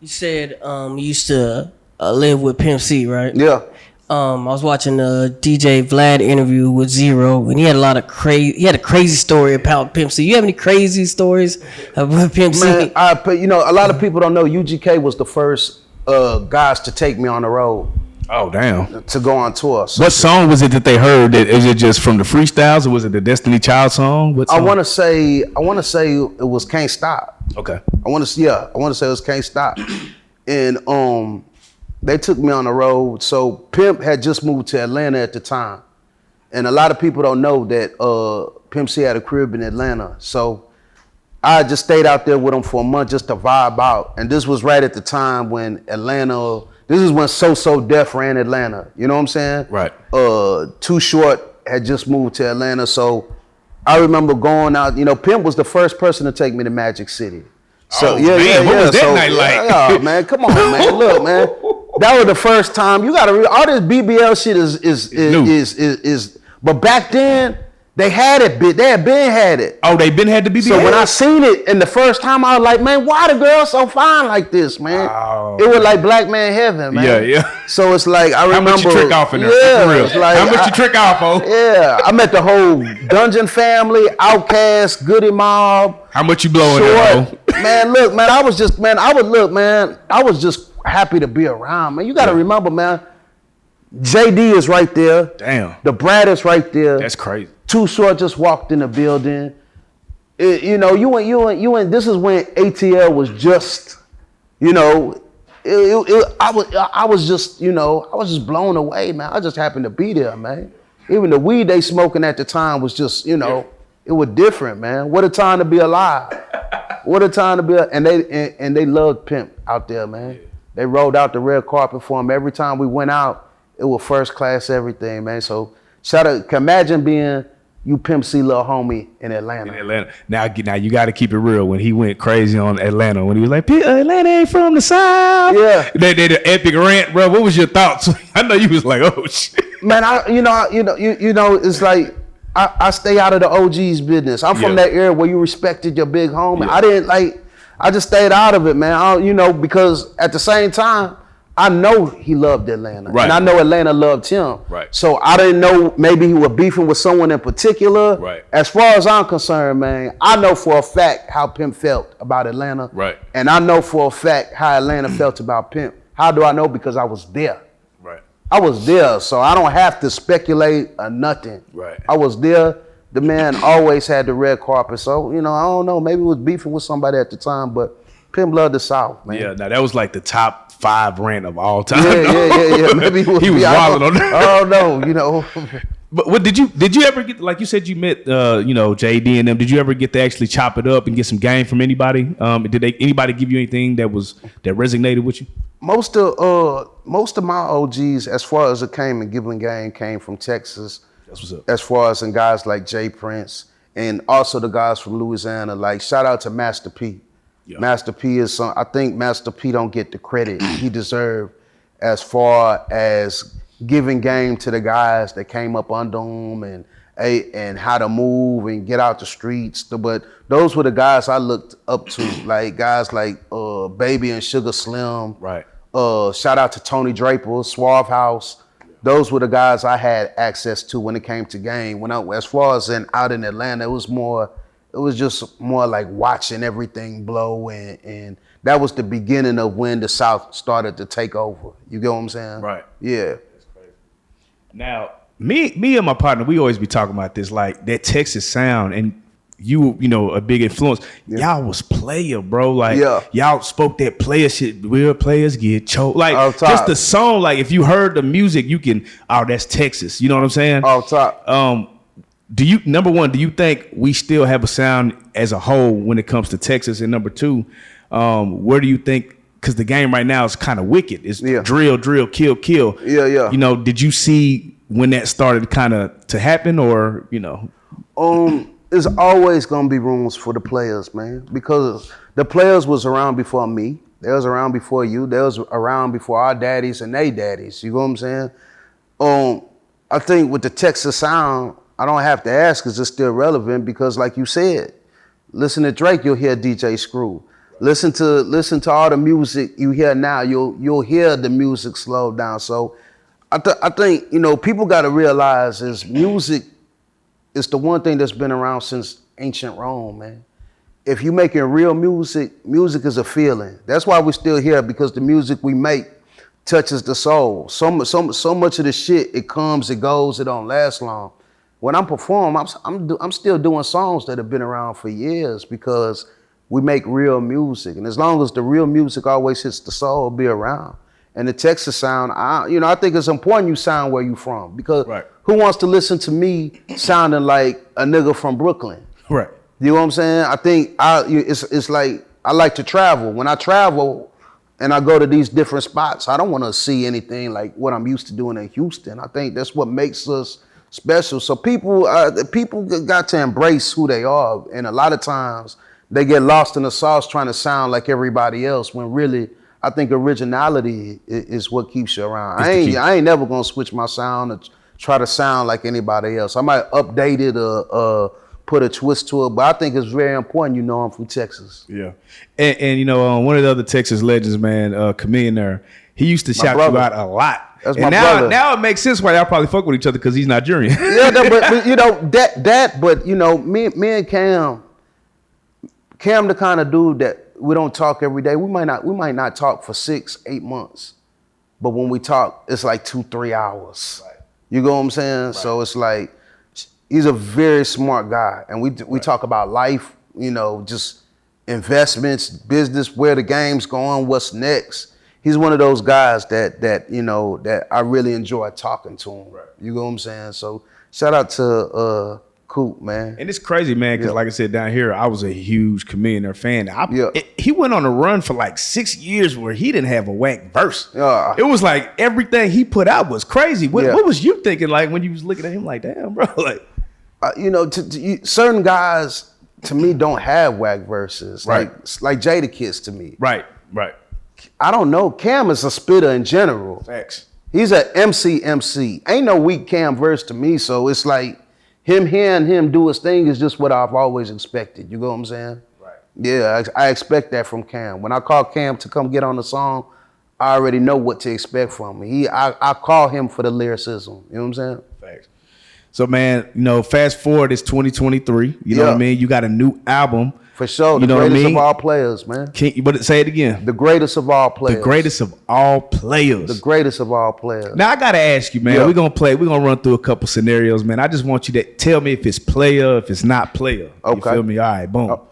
You said you used to live with Pimp C, right? Yeah. I was watching a DJ Vlad interview with Zero, and he had a crazy story about Pimp C. You have any crazy stories about Pimp C? Man, a lot of people don't know UGK was the first guys to take me on the road. Oh damn! To go on tour. So what song was it that they heard? Is it just from the freestyles, or was it the Destiny Child song? What song? I want to say it was Can't Stop. Okay. I want to say it was Can't Stop, and they took me on the road. So Pimp had just moved to Atlanta at the time. And a lot of people don't know that Pimp C had a crib in Atlanta. So I just stayed out there with him for a month just to vibe out. And this was right at the time when this is when So Def ran Atlanta. You know what I'm saying? Right. Too Short had just moved to Atlanta. So I remember going out, you know, Pimp was the first person to take me to Magic City. So what was that night like? Yeah, man, come on, man. Look, man. That was the first time. You gotta all this BBL shit is but back then they had it. They had been had it. Oh, they been had the BBL. So when I seen it, and the first time I was like, man, why the girl so fine like this, man? Oh, it was like Black Man Heaven, man. Yeah. So it's like I remember. How much you trick off in there? Yeah, For real. it's like, how much you trick off, oh? Yeah, I met the whole Dungeon family, Outkast, Goody Mob. How much you blowing there, oh? Man, look, man, I was just happy to be around, man. You got to remember, man. JD is right there. Damn. The Brad is right there. That's crazy. Too Short just walked in the building. You know, you went. This is when ATL was just, you know, I was just, you know, I was just blown away, man. I just happened to be there, man. Even the weed they smoking at the time was just, you know, it was different, man. What a time to be alive. What a time to be, and they loved Pimp out there, man. Yeah. They rolled out the red carpet for him. Every time we went out, it was first class everything, man. So shout out, can imagine being you Pimp C little homie in Atlanta. Now you got to keep it real. When he went crazy on Atlanta, when he was like, Atlanta ain't from the South. Yeah. They did an epic rant, bro. What was your thoughts? I know you was like, oh shit. Man, you know, it's like, I stay out of the OG's business. I'm from that era where you respected your big homie. Yeah. I just stayed out of it, man. You know, because at the same time, I know he loved Atlanta. Right. And I know Atlanta loved him. Right. So I didn't know maybe he was beefing with someone in particular. Right. As far as I'm concerned, man, I know for a fact how Pimp felt about Atlanta. Right. And I know for a fact how Atlanta felt about Pimp. How do I know? Because I was there. Right. I was there, so I don't have to speculate or nothing. Right. I was there. The man always had the red carpet. So, you know, I don't know. Maybe he was beefing with somebody at the time, but Pimp loved the South, man. Yeah, now that was like the top 5 rant of all time. Yeah. Maybe he was wilding on that. Oh no, you know. But what did you ever get, like you said you met you know, JD and them, did you ever get to actually chop it up and get some game from anybody? Did anybody give you anything that resonated with you? Most of my OGs, as far as it came and giving game, came from Texas. That's what's up. As far as guys like Jay Prince and also the guys from Louisiana, like shout out to Master P. Yeah. Master P is I think Master P don't get the credit he deserved as far as giving game to the guys that came up under him and how to move and get out the streets. But those were the guys I looked up to, like guys like Baby and Sugar Slim. Right. Shout out to Tony Draper, Swisha House. Those were the guys I had access to when it came to game. As far as out in Atlanta, it was just more like watching everything blow, and that was the beginning of when the South started to take over. You get what I'm saying? Right. Yeah. That's crazy. Now, me and my partner, we always be talking about this, like that Texas sound, and you know, a big influence. Yeah. Y'all was player, bro. Like, y'all spoke that player shit. Real players get choked. Like, just the song. Like, if you heard the music, you can. Oh, that's Texas. You know what I'm saying? Off top. Number one, do you think we still have a sound as a whole when it comes to Texas? And number two, where do you think? Because the game right now is kind of wicked. It's drill, kill. Yeah. You know, did you see when that started kind of to happen, or you know? There's always gonna be rooms for the players, man, because the players was around before me. They was around before you. They was around before our daddies and they daddies. You know what I'm saying? I think with the Texas sound, I don't have to ask because it's still relevant because, like you said, listen to Drake, you'll hear DJ Screw. Listen to all the music you hear now, you'll hear the music slow down. So I think, you know, people got to realize is music is the one thing that's been around since ancient Rome, man. If you making real music, music is a feeling. That's why we're still here, because the music we make touches the soul. So much of the shit, it comes, it goes, it don't last long. When I'm performing, I'm still doing songs that have been around for years because we make real music. And as long as the real music always hits the soul, it'll be around. And the Texas sound, I think it's important you sound where you from, because who wants to listen to me sounding like a nigga from Brooklyn? Right. You know what I'm saying? I think it's like I like to travel. When I travel and I go to these different spots, I don't want to see anything like what I'm used to doing in Houston. I think that's what makes us special. So people got to embrace who they are, and a lot of times they get lost in the sauce trying to sound like everybody else, when really I think originality is what keeps you around. I ain't never gonna switch my sound or try to sound like anybody else. I might update it or put a twist to it, but I think it's very important you know I'm from Texas. Yeah. And you know, one of the other Texas legends, man, Chamillionaire, he used to shout you out a lot. That's and my brother. Now it makes sense why y'all probably fuck with each other, because he's Nigerian. Yeah, but you know, but you know, me and Cam the kind of dude that we don't talk every day. We might not talk for 6-8 months, but when we talk, it's like 2-3 hours. Right. You know what I'm saying? Right. So it's like, he's a very smart guy, and we talk about life, you know, just investments, business, where the game's going, what's next. He's one of those guys that you know, that I really enjoy talking to him. Right. You know what I'm saying? So shout out to Coop, man. And it's crazy, man, because like I said, down here, I was a huge Chamillionaire fan. He went on a run for like 6 years where he didn't have a whack verse. It was like everything he put out was crazy. What was you thinking like when you was looking at him like, damn, bro? Like, you know, certain guys to me don't have whack verses. Right. Like Jadakiss to me. Right. I don't know. Cam is a spitter in general. Facts. He's a MC. Ain't no weak Cam verse to me. So it's like him hearing him do his thing is just what I've always expected. You know what I'm saying? Right. Yeah, I expect that from Cam. When I call Cam to come get on the song, I already know what to expect from him. I call him for the lyricism. You know what I'm saying? Facts. So, man, you know, fast forward, it's 2023. You know what I mean? You got a new album. For sure. The greatest of all players, man. But say it again. The greatest of all players. The greatest of all players. The greatest of all players. Now, I got to ask you, man. We're going to run through a couple scenarios, man. I just want you to tell me if it's player, if it's not player. Okay. You feel me? All right, boom. All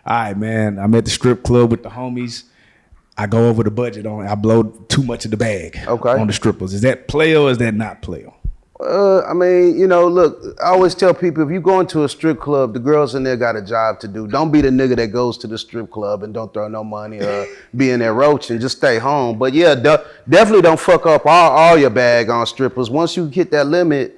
right, man. I'm at the strip club with the homies. I go over the budget I blow too much of the bag on the strippers. Is that player or is that not player? I mean, you know, look, I always tell people, if you go into a strip club, the girls in there got a job to do. Don't be the nigga that goes to the strip club and don't throw no money or be in there roaching. Just stay home. But yeah, definitely don't fuck up all your bag on strippers. Once you hit that limit,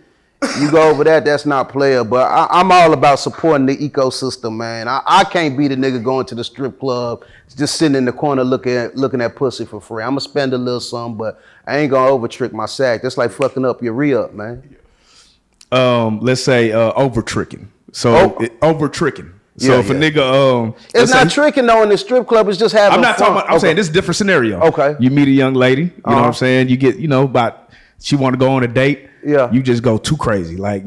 you go over that, that's not player. But I'm all about supporting the ecosystem, man. I can't be the nigga going to the strip club, just sitting in the corner looking at pussy for free. I'm going to spend a little something, but I ain't going to over-trick my sack. That's like fucking up your re-up, man. Let's say over-tricking. So, over-tricking. So if a nigga... it's not tricking, though, in the strip club. It's just having I'm not fun. talking about... I'm saying this is a different scenario. Okay. You meet a young lady. You know what I'm saying? You get, she want to go on a date. Yeah. You just go too crazy. Like,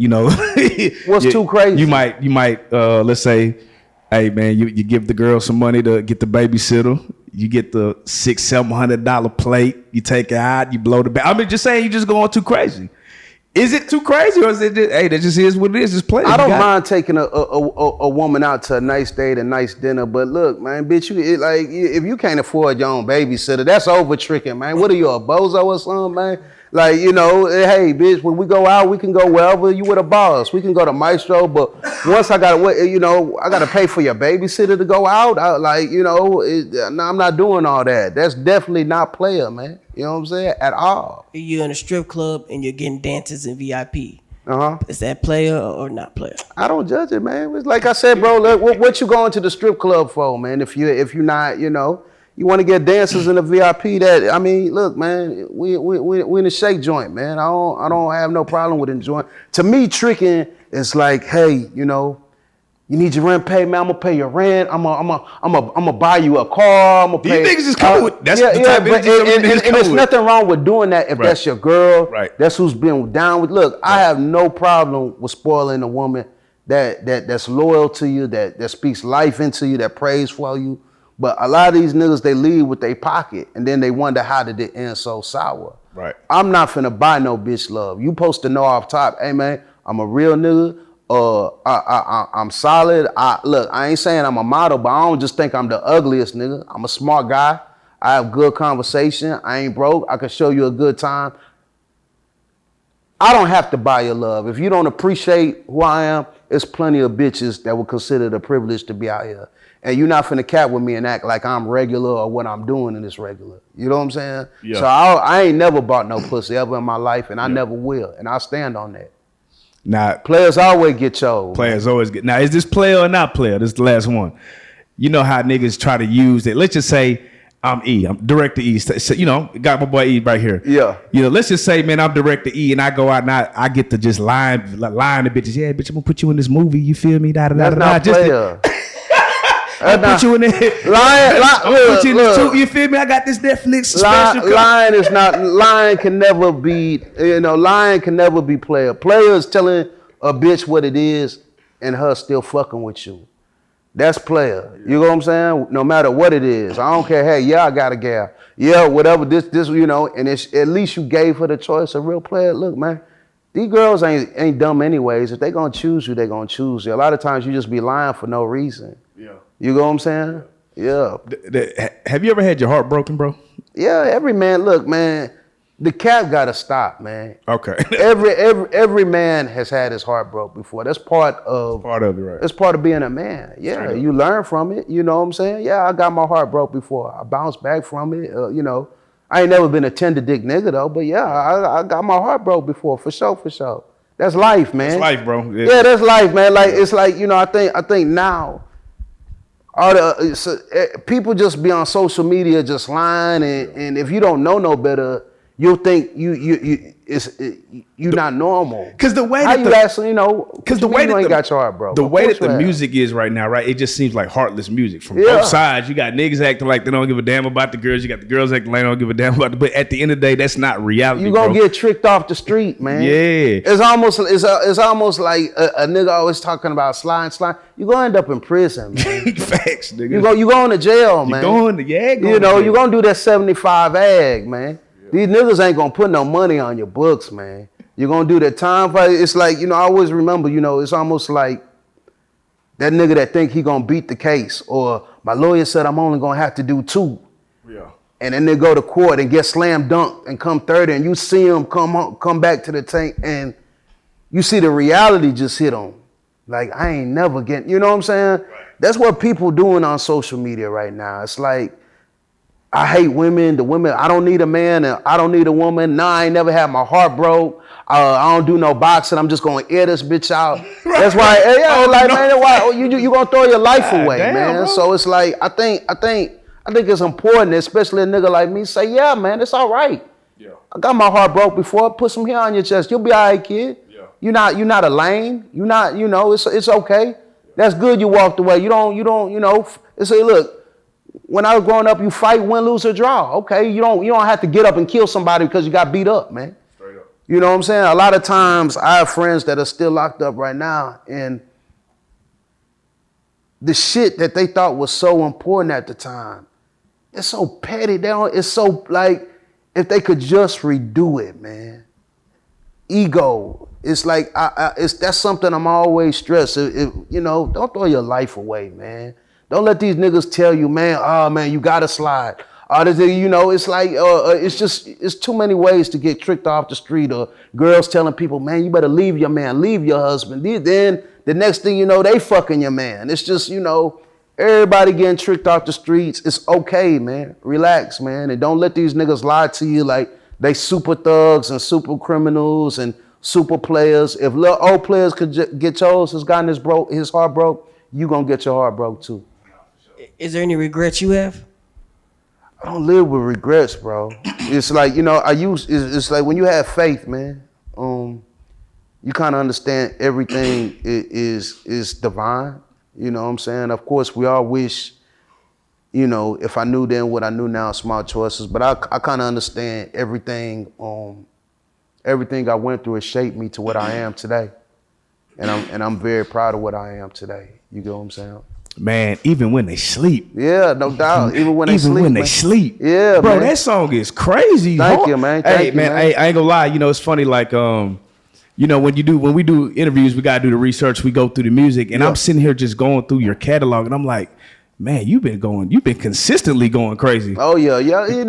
What's too crazy? You might let's say, hey man, you give the girl some money to get the babysitter. You get the $600-700 plate. You take it out. You blow the back. I mean, just saying, you just going too crazy. Is it too crazy, or is it just, hey, that just is what it is? Just play. I don't mind taking a woman out to a nice date, a nice dinner, but look, man, bitch, if you can't afford your own babysitter, that's over tricking, man. What are you, a bozo or something, man? Like, hey, bitch, when we go out, we can go wherever. You with a boss. We can go to Maestro, but once I gotta pay for your babysitter to go out. I'm not doing all that. That's definitely not player, man. You know what I'm saying? At all. You're in a strip club and you're getting dances in VIP. Uh-huh. Is that player or not player? I don't judge it, man. It's like I said, bro, look, what you going to the strip club for, man? If you're not, you want to get dancers in the VIP, look, man, we in a shake joint, man. I don't have no problem with enjoying. To me, tricking is like, hey, you need your rent paid, man. I'm gonna pay your rent. I'm gonna buy you a car. I'm gonna pay. These niggas is cool with that's the type of and there's nothing wrong with doing that if that's your girl. Right. That's who's been down with. Look, I have no problem with spoiling a woman that's loyal to you, that speaks life into you, that prays for you. But a lot of these niggas, they leave with their pocket, and then they wonder how did it end so sour. Right. I'm not finna buy no bitch love. You supposed to know off top, hey man, I'm a real nigga. I'm solid. I ain't saying I'm a model, but I don't just think I'm the ugliest nigga. I'm a smart guy. I have good conversation. I ain't broke. I can show you a good time. I don't have to buy your love. If you don't appreciate who I am, there's plenty of bitches that would consider it a privilege to be out here. And you're not finna cap with me and act like I'm regular or what I'm doing in is regular. You know what I'm saying? Yeah. So I ain't never bought no pussy ever in my life, and I never will. And I stand on that. Now, players always get chose. Players always get. Now, is this player or not player? This is the last one. You know how niggas try to use it. Let's just say I'm E. I'm Director E. So, got my boy E right here. Yeah. Let's just say, man, I'm Director E, and I go out and I get to just line the bitches. Yeah, bitch, I'm gonna put you in this movie. You feel me? That's not player. I put you in there. You feel me? I got this Netflix special. Lying can never be. Lying can never be player. Player is telling a bitch what it is, and her still fucking with you. That's player. You know what I'm saying? No matter what it is, I don't care. Hey, yeah, I got a gal. Yeah, whatever. This, and it's at least you gave her the choice. A real player. Look, man. These girls ain't dumb anyways. If they gonna choose you, they gonna choose you. A lot of times you just be lying for no reason. Yeah. You know what I'm saying? Yeah. Have you ever had your heart broken, bro? Yeah, every man. Look, man, the cap gotta stop, man. Okay. every man has had his heart broke before. That's part of it, right? That's part of being a man. Yeah, you learn from it. You know what I'm saying? Yeah, I got my heart broke before. I bounced back from it. I ain't never been a tender dick nigga though, but yeah, I got my heart broke before, for sure. That's life, man. That's life, bro. Yeah, that's life, man. Like it's like I think now. People just be on social media just lying, and if you don't know no better, you'll think you're not normal. Because the way how that you actually, because the way that you ain't the, got your heart broke. the Of way course that the you have. music is right now, right? It just seems like heartless music from Yeah. both sides. You got niggas acting like they don't give a damn about the girls. You got the girls acting like they don't give a damn about the. But at the end of the day, that's not reality. You gonna bro. get tricked off the street, man. Yeah. It's almost like a nigga always talking about slide. You gonna end up in prison, man. Facts, nigga. You going to jail, man. Going to you gonna do that 75 ag, man. These niggas ain't gonna put no money on your books, man. You're gonna do that time. It's like, I always remember, it's almost like that nigga that think he gonna beat the case, or my lawyer said I'm only gonna have to do 2. Yeah. And then they go to court and get slam dunked and come 30, and you see him come back to the tank, and you see the reality just hit him. Like, I ain't never getting, you know what I'm saying? Right. That's what people doing on social media right now. It's like, I hate women. The women, I don't need a man, and I don't need a woman. Nah, I ain't never had my heart broke. I don't do no boxing. I'm just gonna air this bitch out. That's why, man, why you gonna throw your life away, man? Bro. So it's like, I think it's important, especially a nigga like me, say, yeah, man, it's all right. Yeah. I got my heart broke before. Put some hair on your chest. You'll be all right, kid. Yeah. You're not a lame. You're not, it's okay. Yeah. That's good. You walked away. You don't, it's a look. When I was growing up, you fight, win, lose, or draw. Okay, you don't have to get up and kill somebody because you got beat up, man. Straight up. You know what I'm saying? A lot of times, I have friends that are still locked up right now, and the shit that they thought was so important at the time, it's so petty. It's so like, if they could just redo it, man. Ego. It's like that's something I'm always stressed. Don't throw your life away, man. Don't let these niggas tell you, man, oh man, you gotta slide. It's like, it's too many ways to get tricked off the street, or girls telling people, man, you better leave your man, leave your husband. Then the next thing you know, they fucking your man. It's just, everybody getting tricked off the streets. It's okay, man. Relax, man. And don't let these niggas lie to you like they super thugs and super criminals and super players. If Lil O players could get yours, has gotten his heart broke, you gonna get your heart broke too. Is there any regrets you have? I don't live with regrets, bro. It's like, it's like when you have faith, man, you kind of understand everything is divine. You know what I'm saying? Of course, we all wish, if I knew then what I knew now, small choices, but I kind of understand everything. Everything I went through has shaped me to what I am today. And I'm very proud of what I am today. You get what I'm saying? Man, even when they sleep. Yeah, no doubt. Even when they sleep. Yeah, bro, man. That song is crazy. Thank you, man. Hey, man, I ain't gonna lie. It's funny. Like, when we do interviews, we gotta do the research. We go through the music, and I'm sitting here just going through your catalog, and I'm like, man, you've been consistently going crazy. Oh yeah. You've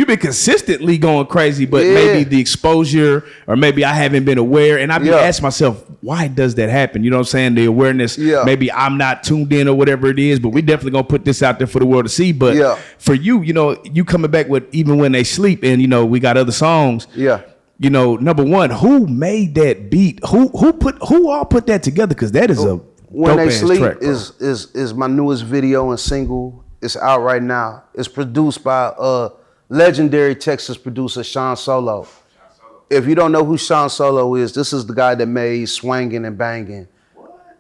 been consistently going crazy, but maybe the exposure, or maybe I haven't been aware. And I've been asking myself, why does that happen? You know what I'm saying? The awareness, maybe I'm not tuned in or whatever it is, but we definitely gonna put this out there for the world to see. But for you, you coming back with Even When They Sleep, and we got other songs. Yeah. Number one, who made that beat? Who all put that together? Because that is a When They Sleep track, is my newest video and single. It's out right now. It's produced by legendary Texas producer Sean Solo. If you don't know who Sean Solo is, this is the guy that made Swangin' and Bangin',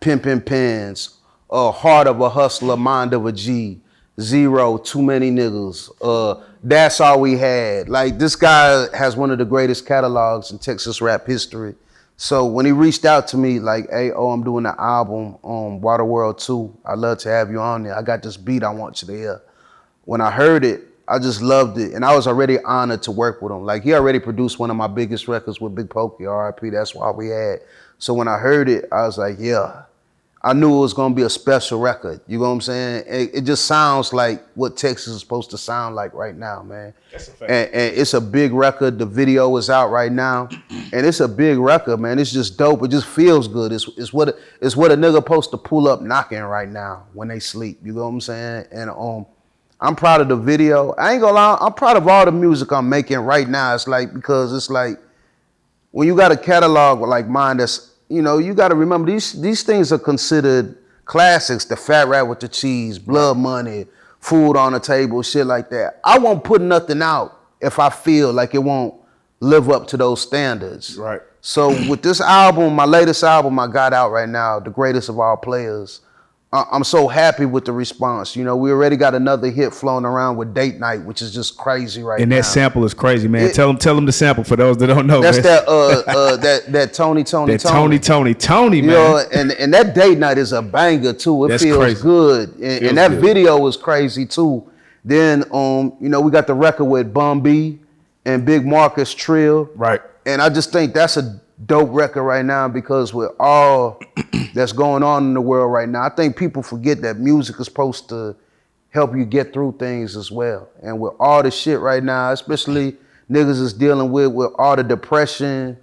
Pimpin' Pins, Heart of a Hustler, Mind of a G, Zero, Too Many Niggas, That's All We Had. Like, this guy has one of the greatest catalogs in Texas rap history. So when he reached out to me like, hey, I'm doing an album on Water World 2. I'd love to have you on there. I got this beat I want you to hear. When I heard it, I just loved it. And I was already honored to work with him. Like, he already produced one of my biggest records with Big Pokey, RIP, That's Why We Had. So when I heard it, I was like, yeah. I knew it was gonna be a special record. You know what I'm saying? It just sounds like what Texas is supposed to sound like right now, man. That's a fact. And it's a big record. The video is out right now, and it's a big record, man. It's just dope. It just feels good. It's what a nigga supposed to pull up knocking right now when they sleep. You know what I'm saying? And I'm proud of the video. I ain't gonna lie. I'm proud of all the music I'm making right now. It's like, because it's like when you got a catalog like mine that's, you got to remember these things are considered classics. The Fat Rat with the Cheese, Blood Money, Food on the Table, shit like that. I won't put nothing out if I feel like it won't live up to those standards. Right. So with this album, my latest album I got out right now, The Greatest of All Players, I'm so happy with the response. You know, we already got another hit flowing around with Date Night, which is just crazy right now. And that sample is crazy, man. Tell them the sample for those that don't know. That's man. that Tony, Tony, man. You know, and that Date Night is a banger too. It That's feels crazy. good. And that video was crazy too. Then you know, we got the record with Bun B and Big Marcus Trill. Right. And I just think that's a dope record right now because with all that's going on in the world right now, I think people forget that music is supposed to help you get through things as well. And with all the shit right now, especially niggas is dealing with all the depression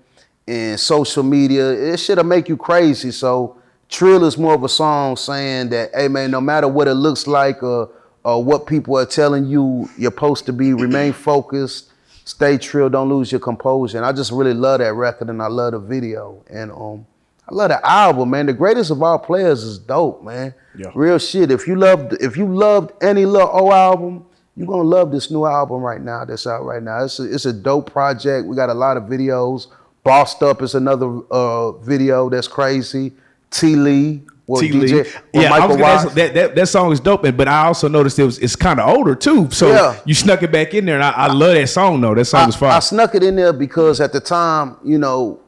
and social media, it shit'll make you crazy. So Trill is more of a song saying that, hey man, no matter what it looks like or what people are telling you, you're supposed to be, remain focused, stay trill, don't lose your composure. And I just really love that record and I love the video. And I love the album, man. The Greatest of All Players is dope, man. Yeah. Real shit. If you loved any Lil O album, you're gonna love this new album right now that's out right now. It's a dope project. We got a lot of videos. Bossed Up is another video that's crazy. T. Lee. T. Lee. Yeah, I was gonna ask, that song is dope, but I also noticed it's kind of older too. So you snuck it back in there, and I love that song though. That song is fire. I snuck it in there because at the time, you know,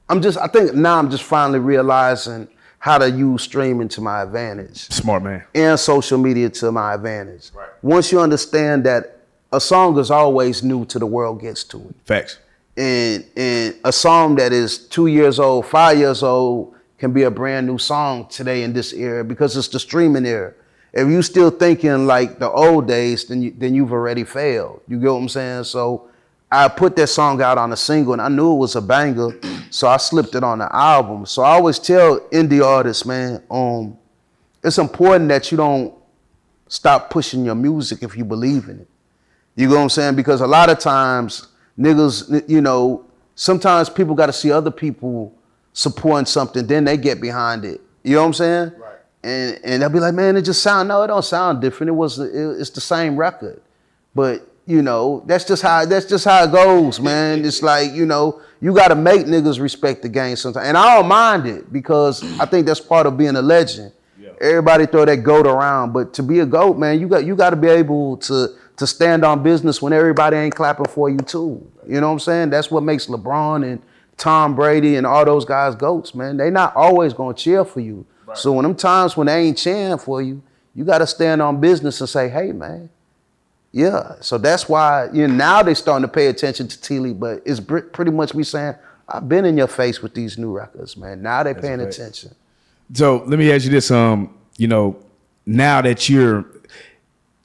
I think now I'm just finally realizing how to use streaming to my advantage. Smart man. And social media to my advantage. Right. Once you understand that a song is always new till the world gets to it. Facts. And a song that is 2 years old, 5 years old, can be a brand new song today in this era because it's the streaming era. If you still thinking like the old days, then you've already failed. You get what I'm saying? So I put that song out on a single and I knew it was a banger, so I slipped it on the album. So I always tell indie artists, man, it's important that you don't stop pushing your music if you believe in it. You get what I'm saying? Because a lot of times, niggas, you know, sometimes people got to see other people supporting something, then they get behind it. You know what I'm saying? Right. And they'll be like, man, it don't sound different. It's the same record. But you know, that's just how it goes, man. It's like, you know, you gotta make niggas respect the game sometimes. And I don't mind it because I think that's part of being a legend. Yeah. Everybody throw that GOAT around, but to be a GOAT, man, you got to be able to stand on business when everybody ain't clapping for you too. You know what I'm saying? That's what makes LeBron and Tom Brady and all those guys GOATs, man. They not always gonna cheer for you. Right. So when them times when they ain't cheering for you, you gotta stand on business and say, hey man, yeah. So that's why, you know, now they starting to pay attention to T. Lee, but it's pretty much me saying, I've been in your face with these new records, man. Now they paying attention. So let me ask you this, you know, now that you're,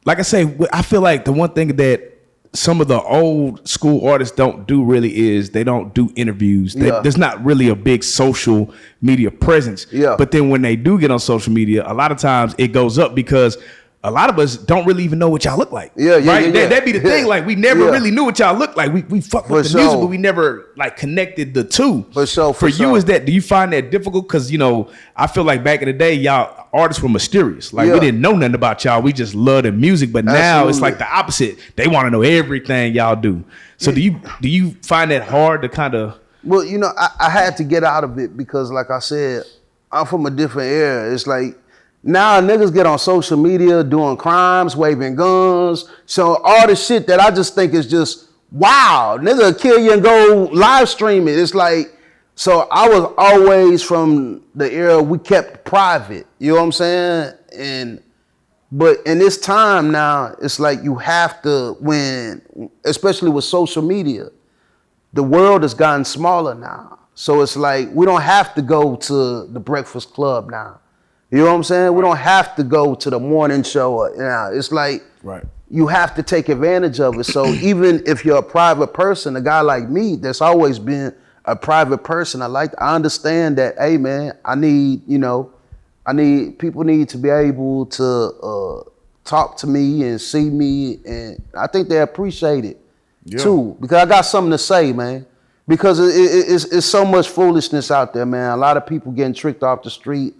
like I say, I feel like the one thing that some of the old school artists don't do really is they don't do interviews. There's not really a big social media presence. Yeah. But then when they do get on social media, a lot of times it goes up because a lot of us don't really even know what y'all look like. Right? That'd be the thing. Like we never really knew what y'all looked like. We fuck with the music, but we never like connected the two. For you, do you find that difficult? Because, you know, I feel like back in the day, y'all artists were mysterious. Like we didn't know nothing about y'all. We just loved the music. But now it's like the opposite. They want to know everything y'all do. So do you find that hard to kind of? Well, you know, I had to get out of it because, like I said, I'm from a different era. It's like, now niggas get on social media doing crimes, waving guns, so all the shit that I just think is just wow. Nigga kill you and go live stream it. It's like, so I was always from the era we kept private. You know what I'm saying? But in this time now, it's like you have to, especially with social media, the world has gotten smaller now. So it's like we don't have to go to the Breakfast Club now. You know what I'm saying? We don't have to go to the morning show. It's like you have to take advantage of it. So even if you're a private person, a guy like me that's always been a private person, I understand that, hey man, people need to be able to talk to me and see me, and I think they appreciate it too, because I got something to say, man. Because it's so much foolishness out there, man. A lot of people getting tricked off the street.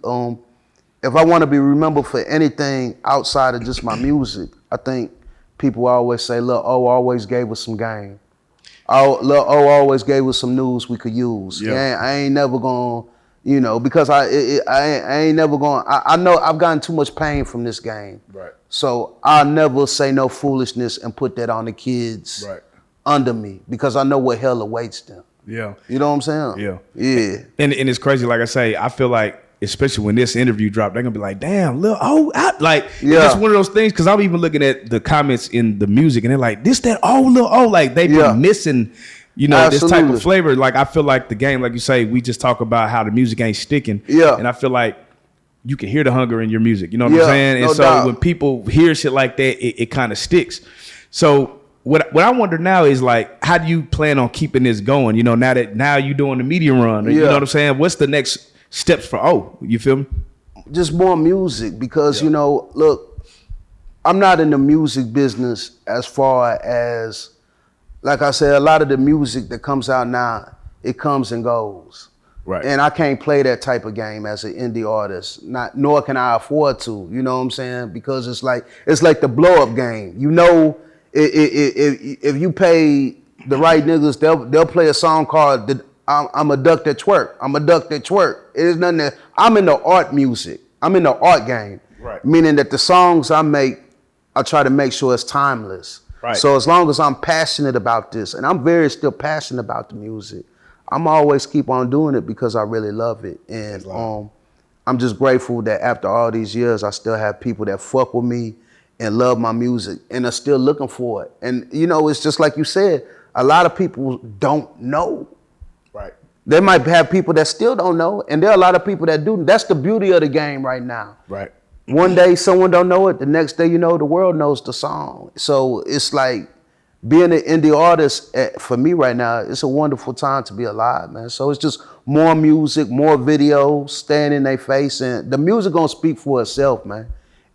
If I want to be remembered for anything outside of just my music, I think people always say, Lil O always gave us some game. Lil O always gave us some news we could use. Yeah. I ain't never gonna, you know, because I ain't never gonna, I know I've gotten too much pain from this game. Right. So I'll never say no foolishness and put that on the kids under me, because I know what hell awaits them. Yeah. You know what I'm saying? Yeah. Yeah. And it's crazy, like I say, I feel like, especially when this interview dropped, they're gonna be like, damn, Lil O, it's just one of those things, because I'm even looking at the comments in the music and they're like, this, that, Lil O, like they be missing, you know, this type of flavor. Like I feel like the game, like you say, we just talk about how the music ain't sticking. Yeah. And I feel like you can hear the hunger in your music, you know what I'm saying? And so doubt. When people hear shit like that, it kind of sticks. So what I wonder now is, like, how do you plan on keeping this going? You know, now you doing the media run, you know what I'm saying? What's the next steps for O? You feel me? Just more music, because you know, look, I'm not in the music business as far as, like I said, a lot of the music that comes out now, it comes and goes. Right. And I can't play that type of game as an indie artist. Nor can I afford to. You know what I'm saying? Because it's like the blow up game. You know, if you pay the right niggas, they'll play a song called I'm a duck that twerk. I'm a duck that twerk. It is nothing that, I'm in the art music. I'm in the art game. Right. Meaning that the songs I make, I try to make sure it's timeless. Right. So as long as I'm passionate about this, and I'm still passionate about the music, I'm always keep on doing it because I really love it. And I'm just grateful that after all these years, I still have people that fuck with me and love my music and are still looking for it. And you know, it's just like you said, a lot of people don't know. Right. They might have people that still don't know, and there are a lot of people that do. That's the beauty of the game right now. Right. One day someone don't know it, the next day, you know, the world knows the song. So it's like being an indie artist for me right now, it's a wonderful time to be alive, man. So it's just more music, more videos, staying in their face, and the music gonna speak for itself, man.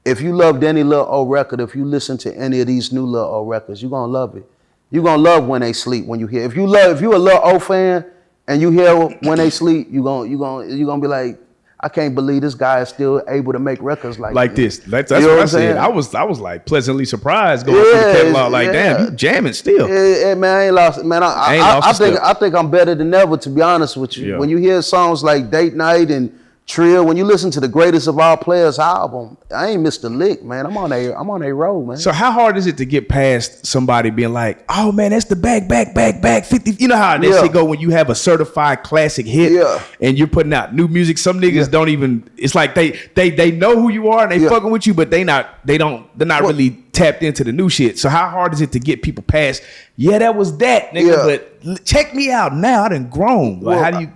If you loved any Lil O record, if you listen to any of these new Lil O records, you're gonna love it. You're gonna love When They Sleep when you hear. If you're a Lil O fan and you hear When They Sleep, you're gonna be like, I can't believe this guy is still able to make records like this. That's what I said. I was like pleasantly surprised going through the catalog. Like, damn, you jamming still. Yeah, man, I ain't lost. Man, I think I'm better than ever, to be honest with you. Yeah. When you hear songs like Date Night and Trill, when you listen to the Greatest of All Players album, I ain't missed a lick, man. I'm on a road, man. So how hard is it to get past somebody being like, oh man, that's the back 50? You know how that shit go when you have a certified classic hit and you're putting out new music. Some niggas don't even, it's like they know who you are and they fucking with you, but they're not really tapped into the new shit. So how hard is it to get people past, that was that, nigga, but check me out now, I done grown. Like, how do you...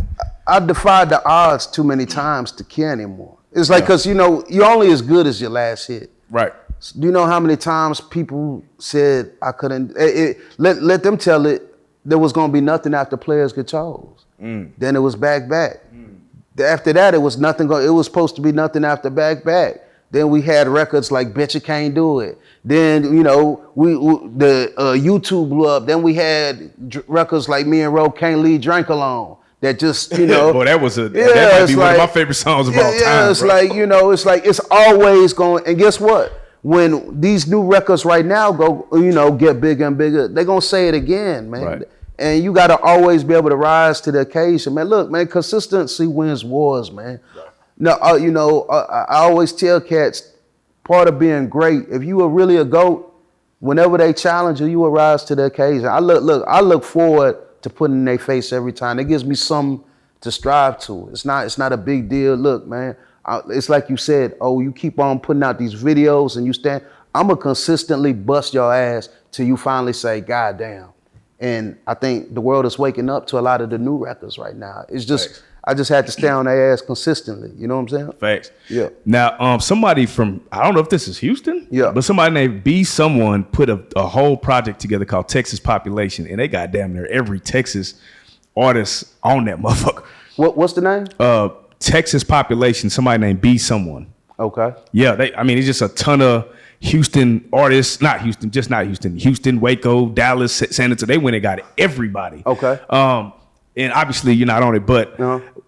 I defied the odds too many times to care anymore. It's like, because, you know, you're only as good as your last hit. Right. Do you know how many times people said I couldn't, let them tell it, there was going to be nothing after Players Get Chose. Then it was Back. After that, it was nothing, it was supposed to be nothing after Back. Then we had records like Bet You Can't Do It. Then, you know, the YouTube blew up. Then we had records like Me and Ro Can't Leave Drink Alone. That just, you know. Boy, that might be one of my favorite songs of all time. Yeah, it's like, you know, it's always going. And guess what? When these new records right now go, you know, get bigger and bigger, they're going to say it again, man. Right. And you got to always be able to rise to the occasion, man. Look, man, consistency wins wars, man. Right. Now, you know, I always tell cats, part of being great, if you are really a GOAT, whenever they challenge you, you will rise to the occasion. I look forward to putting in their face every time. It gives me something to strive to. It's not a big deal. Look, man, it's like you said, you keep on putting out these videos and you stand, I'm gonna consistently bust your ass till you finally say, God damn. And I think the world is waking up to a lot of the new records right now. It's just, Facts. I just had to stay on their ass consistently. You know what I'm saying? Facts. Yeah. Now, somebody from, I don't know if this is Houston, but somebody named B Someone put a whole project together called Texas Population, and they got damn near every Texas artist on that motherfucker. What's the name? Texas Population, somebody named B Someone. Okay. Yeah, it's just a ton of Houston artists, not Houston, Houston, Waco, Dallas, San Antonio. They went and got everybody. Okay. And obviously you're not on it, but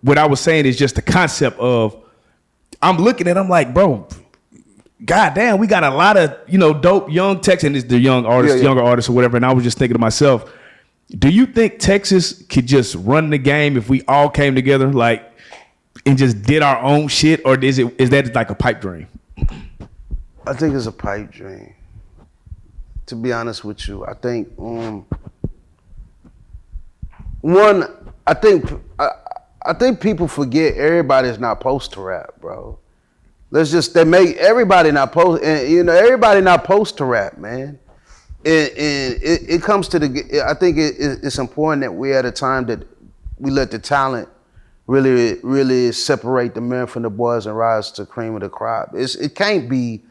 what I was saying is just the concept of, I'm looking at, I'm like, bro, goddamn, we got a lot of, dope young Texans, the young artists, younger artists or whatever. And I was just thinking to myself, do you think Texas could just run the game if we all came together, like, and just did our own shit, or is that like a pipe dream? I think it's a pipe dream. To be honest with you, I think I think people forget everybody's not supposed to rap, bro. They make everybody not post, and everybody not supposed to rap, man. And it comes to I think it's important that we're at a time that we let the talent really separate the men from the boys and rise to the cream of the crop. It can't be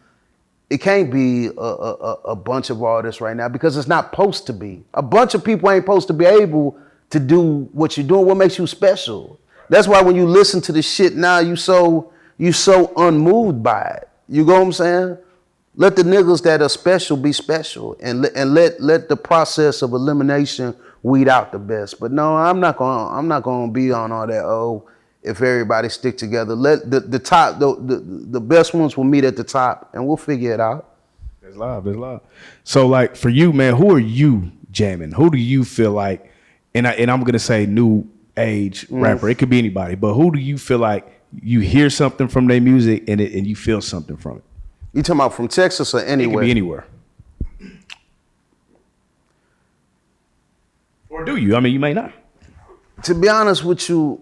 a bunch of artists right now, because it's not supposed to be. A bunch of people ain't supposed to be able to do what you're doing. What makes you special? That's why when you listen to the shit now, you so unmoved by it. You know what I'm saying? Let the niggas that are special be special, and let the process of elimination weed out the best. But no, I'm not gonna be on all that. Oh, if everybody stick together, let the top, the best ones will meet at the top, and we'll figure it out. There's love. So, like, for you, man, who are you jamming? Who do you feel like? And I'm gonna say new age rapper. It could be anybody, but who do you feel like you hear something from their music and you feel something from it? You talking about from Texas or anywhere? It could be anywhere. Or do you? I mean, you may not. To be honest with you,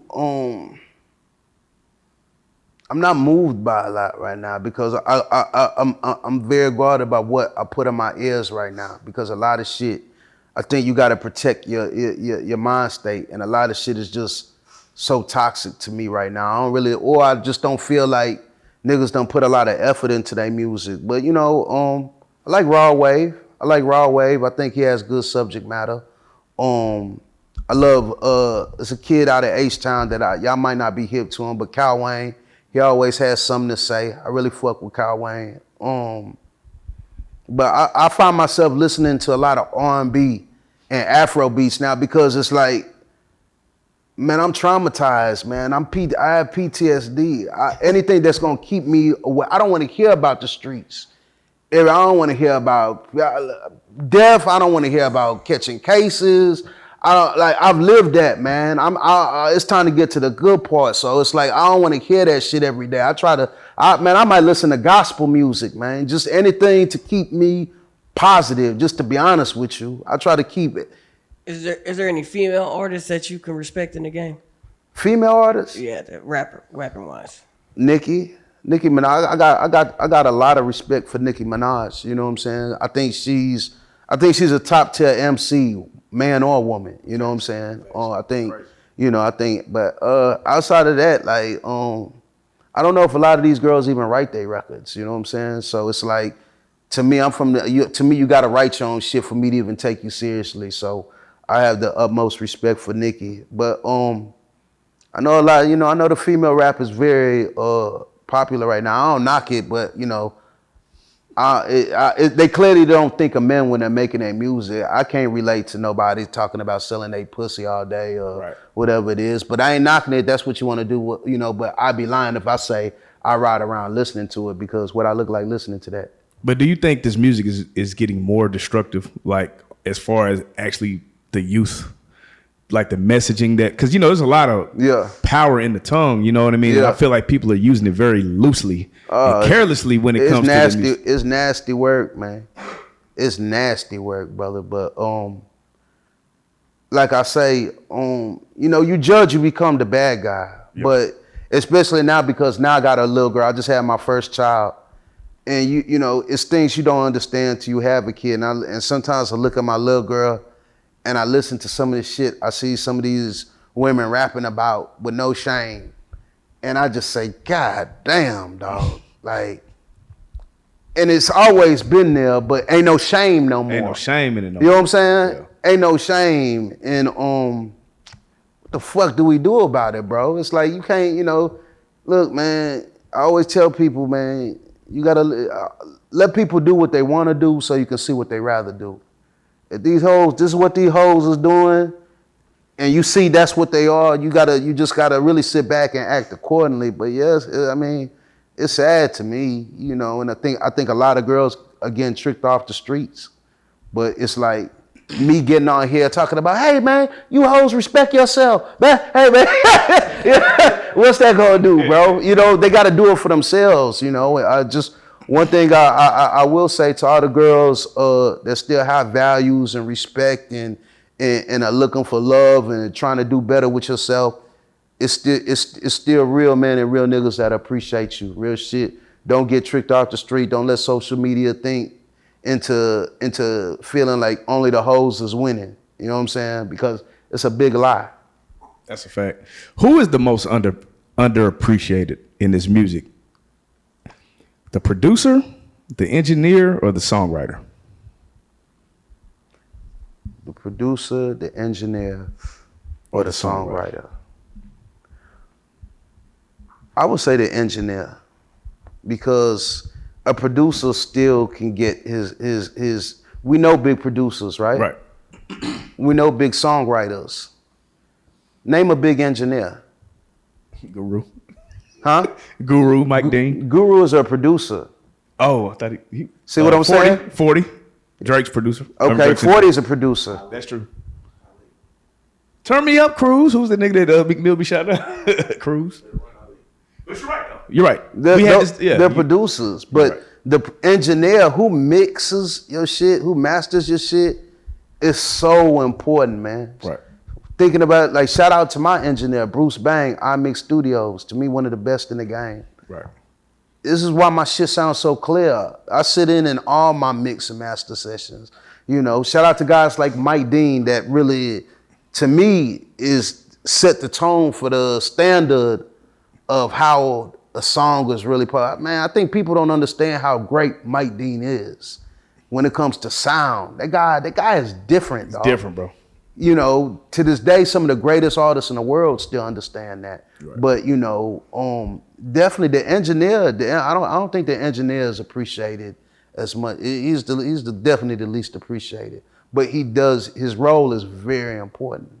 I'm not moved by a lot right now, because I'm very guarded about what I put in my ears right now, because a lot of shit, I think you got to protect your mind state, and a lot of shit is just so toxic to me right now. I just don't feel like niggas don't put a lot of effort into their music. But I like Raw Wave. I think he has good subject matter. I love it's a kid out of H-Town that y'all might not be hip to him, but Kyle Wayne, he always has something to say. I really fuck with Kyle Wayne. But I find myself listening to a lot of R&B and Afro beats now, because it's like, man, I'm traumatized, man. I have PTSD. Anything that's gonna keep me away. I don't want to hear about the streets. I don't want to hear about death. I don't want to hear about catching cases. I've lived that, man. It's time to get to the good part. So it's like, I don't want to hear that shit every day. I might listen to gospel music, man. Just anything to keep me positive, just to be honest with you. I try to keep it. Is there any female artists that you can respect in the game? Female artists? Yeah, rapping wise. Nicki Minaj. I got a lot of respect for Nicki Minaj. You know what I'm saying? I think she's a top tier MC, man or woman. You know what I'm saying? But outside of that, like, I don't know if a lot of these girls even write their records. You know what I'm saying? So it's like, to me, you got to write your own shit for me to even take you seriously. So I have the utmost respect for Nicki. But I know a lot. I know the female rap is very popular right now. I don't knock it, but they clearly don't think of men when they're making their music. I can't relate to nobody talking about selling their pussy all day or whatever it is. But I ain't knocking it. That's what you want to do, But I'd be lying if I say I ride around listening to it, because what I look like listening to that. But do you think this music is getting more destructive, like, as far as actually the youth, like the messaging that, because there's a lot of power in the tongue, you know what I mean? And I feel like people are using it very loosely and carelessly when it comes to the music. It's nasty work, man. It's nasty work, brother. But like I say, you judge, you become the bad guy. Yep. But especially now, because now I got a little girl. I just had my first child. And it's things you don't understand till you have a kid. And sometimes I look at my little girl and I listen to some of this shit I see some of these women rapping about with no shame. And I just say, God damn, dog. Like, and it's always been there, but ain't no shame no more. Ain't no shame in it no more. You know what I'm saying? Yeah. Ain't no shame. And what the fuck do we do about it, bro? It's like, you can't, look, man, I always tell people, man, you gotta let people do what they want to do, so you can see what they rather do. If these hoes, this is what these hoes is doing, and you see that's what they are, you just gotta really sit back and act accordingly. But yes, I mean, it's sad to me, you know, and I think a lot of girls are getting tricked off the streets. But it's like me getting on here talking about, hey man, you hoes respect yourself. Man, hey man, what's that gonna do, bro? You know, they gotta do it for themselves, you know. One thing I will say to all the girls that still have values and respect and are looking for love and trying to do better with yourself, it's still real men and real niggas that appreciate you. Real shit. Don't get tricked off the street. Don't let social media think into feeling like only the hoes is winning. You know what I'm saying? Because it's a big lie. That's a fact. Who is the most underappreciated in this music? The producer, the engineer, or the songwriter? The producer, the engineer, or the songwriter. I would say the engineer, because a producer still can get his we know big producers, right? Right. We know big songwriters. Name a big engineer. Guru. Huh? Guru, Mike Dean. Guru is a producer. Oh, I thought he See what I'm 40, saying? 40. Drake's producer. Okay, Drake's 40 is a producer. That's true. Turn me up, Cruz. Who's the nigga that Big Mill be shot at? Cruz. But you're right, though. You're right. They're producers, but right. The engineer who mixes your shit, who masters your shit, is so important, man. Right. Thinking about, like, shout out to my engineer, Bruce Bang, iMix Studios. To me, one of the best in the game. Right. This is why my shit sounds so clear. I sit in all my mix and master sessions. You know, shout out to guys like Mike Dean that really, to me, is set the tone for the standard of how a song is really put. Man, I think people don't understand how great Mike Dean is when it comes to sound. That guy is different, dog. Different, bro. You know, to this day, some of the greatest artists in the world still understand that. Right. But you know, definitely the engineer. I don't think the engineer is appreciated as much. He's definitely the least appreciated. But his role is very important.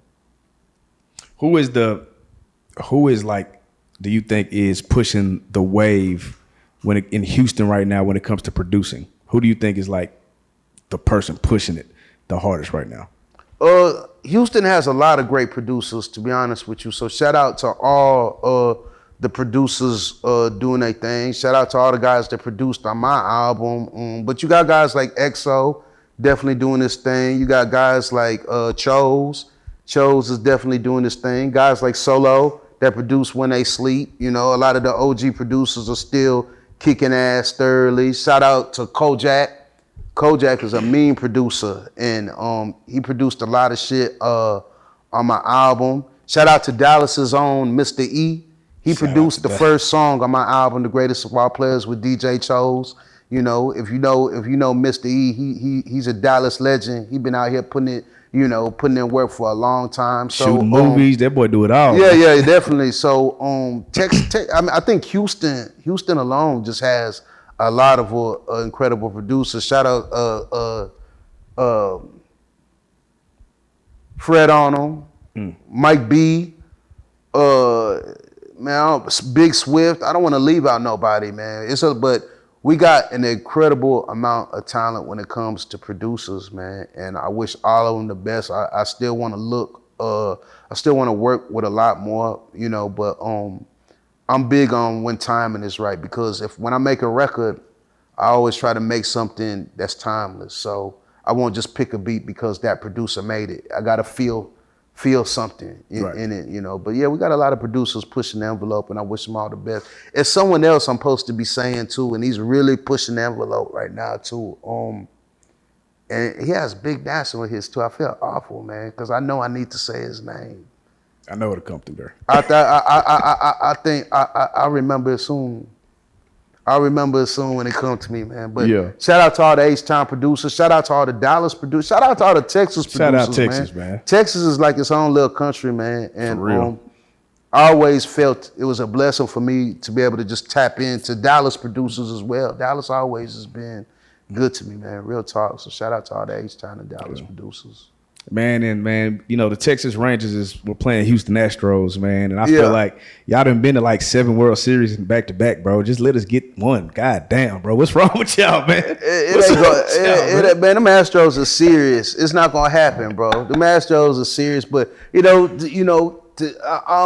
Who is like, do you think is pushing the wave in Houston right now when it comes to producing? Who do you think is like the person pushing it the hardest right now? Houston has a lot of great producers, to be honest with you. So shout out to all the producers doing their thing. Shout out to all the guys that produced on my album. But you got guys like EXO definitely doing this thing. You got guys like Chose. Chose is definitely doing this thing. Guys like Solo that produce When They Sleep. You know, a lot of the OG producers are still kicking ass thoroughly. Shout out to Kojak. Kojak is a mean producer, and he produced a lot of shit on my album. Shout out to Dallas's own Mr. E. He produced the first song on my album, The Greatest of All Players, with DJ Chose. You know, if you know Mr. E, he's a Dallas legend. He been out here putting in work for a long time. So shooting movies, that boy do it all. Yeah, definitely. So I think Houston alone just has a lot of incredible producers. Shout out Fred Arnold, Mike B, man, Big Swift. I don't want to leave out nobody, man. But we got an incredible amount of talent when it comes to producers, man. And I wish all of them the best. I still want to I still want to work with a lot more, you know, but I'm big on when timing is right, because when I make a record, I always try to make something that's timeless. So I won't just pick a beat because that producer made it. I gotta feel something in it, you know. But yeah, we got a lot of producers pushing the envelope, and I wish them all the best. It's someone else I'm supposed to be saying too, and he's really pushing the envelope right now too. And he has Big Dancing with his too. I feel awful, man, because I know I need to say his name. I know it'll come through there. I think I remember it soon. I remember it soon when it comes to me, man. But yeah. Shout out to all the H-Town producers. Shout out to all the Dallas producers. Shout out to all the Texas producers, shout out Texas, man. Texas is like its own little country, man. And for real. I always felt it was a blessing for me to be able to just tap into Dallas producers as well. Dallas always has been good to me, man. Real talk. So shout out to all the H-Town and Dallas producers. Man, you know, the Texas Rangers were playing Houston Astros, man. And I feel like y'all done been to like 7 World Series back to back, bro. Just let us get one. God damn, bro. What's wrong with y'all, man? Man, them Astros are serious. It's not gonna happen, bro. The Astros are serious, but I don't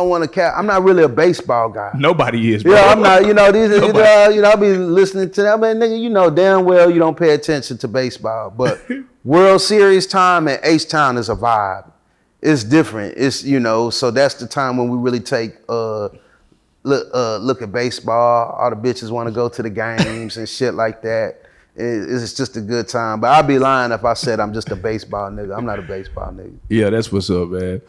want to I'm not really a baseball guy. Nobody is, bro. Yeah, I'm not. I be listening to that, man. Nigga, you know damn well you don't pay attention to baseball, but World Series time and H-Town is a vibe. It's different. It's so that's the time when we really take look at baseball. All the bitches want to go to the games and shit like that. It's just a good time. But I'd be lying if I said I'm just a baseball nigga. I'm not a baseball nigga. Yeah, that's what's up, man.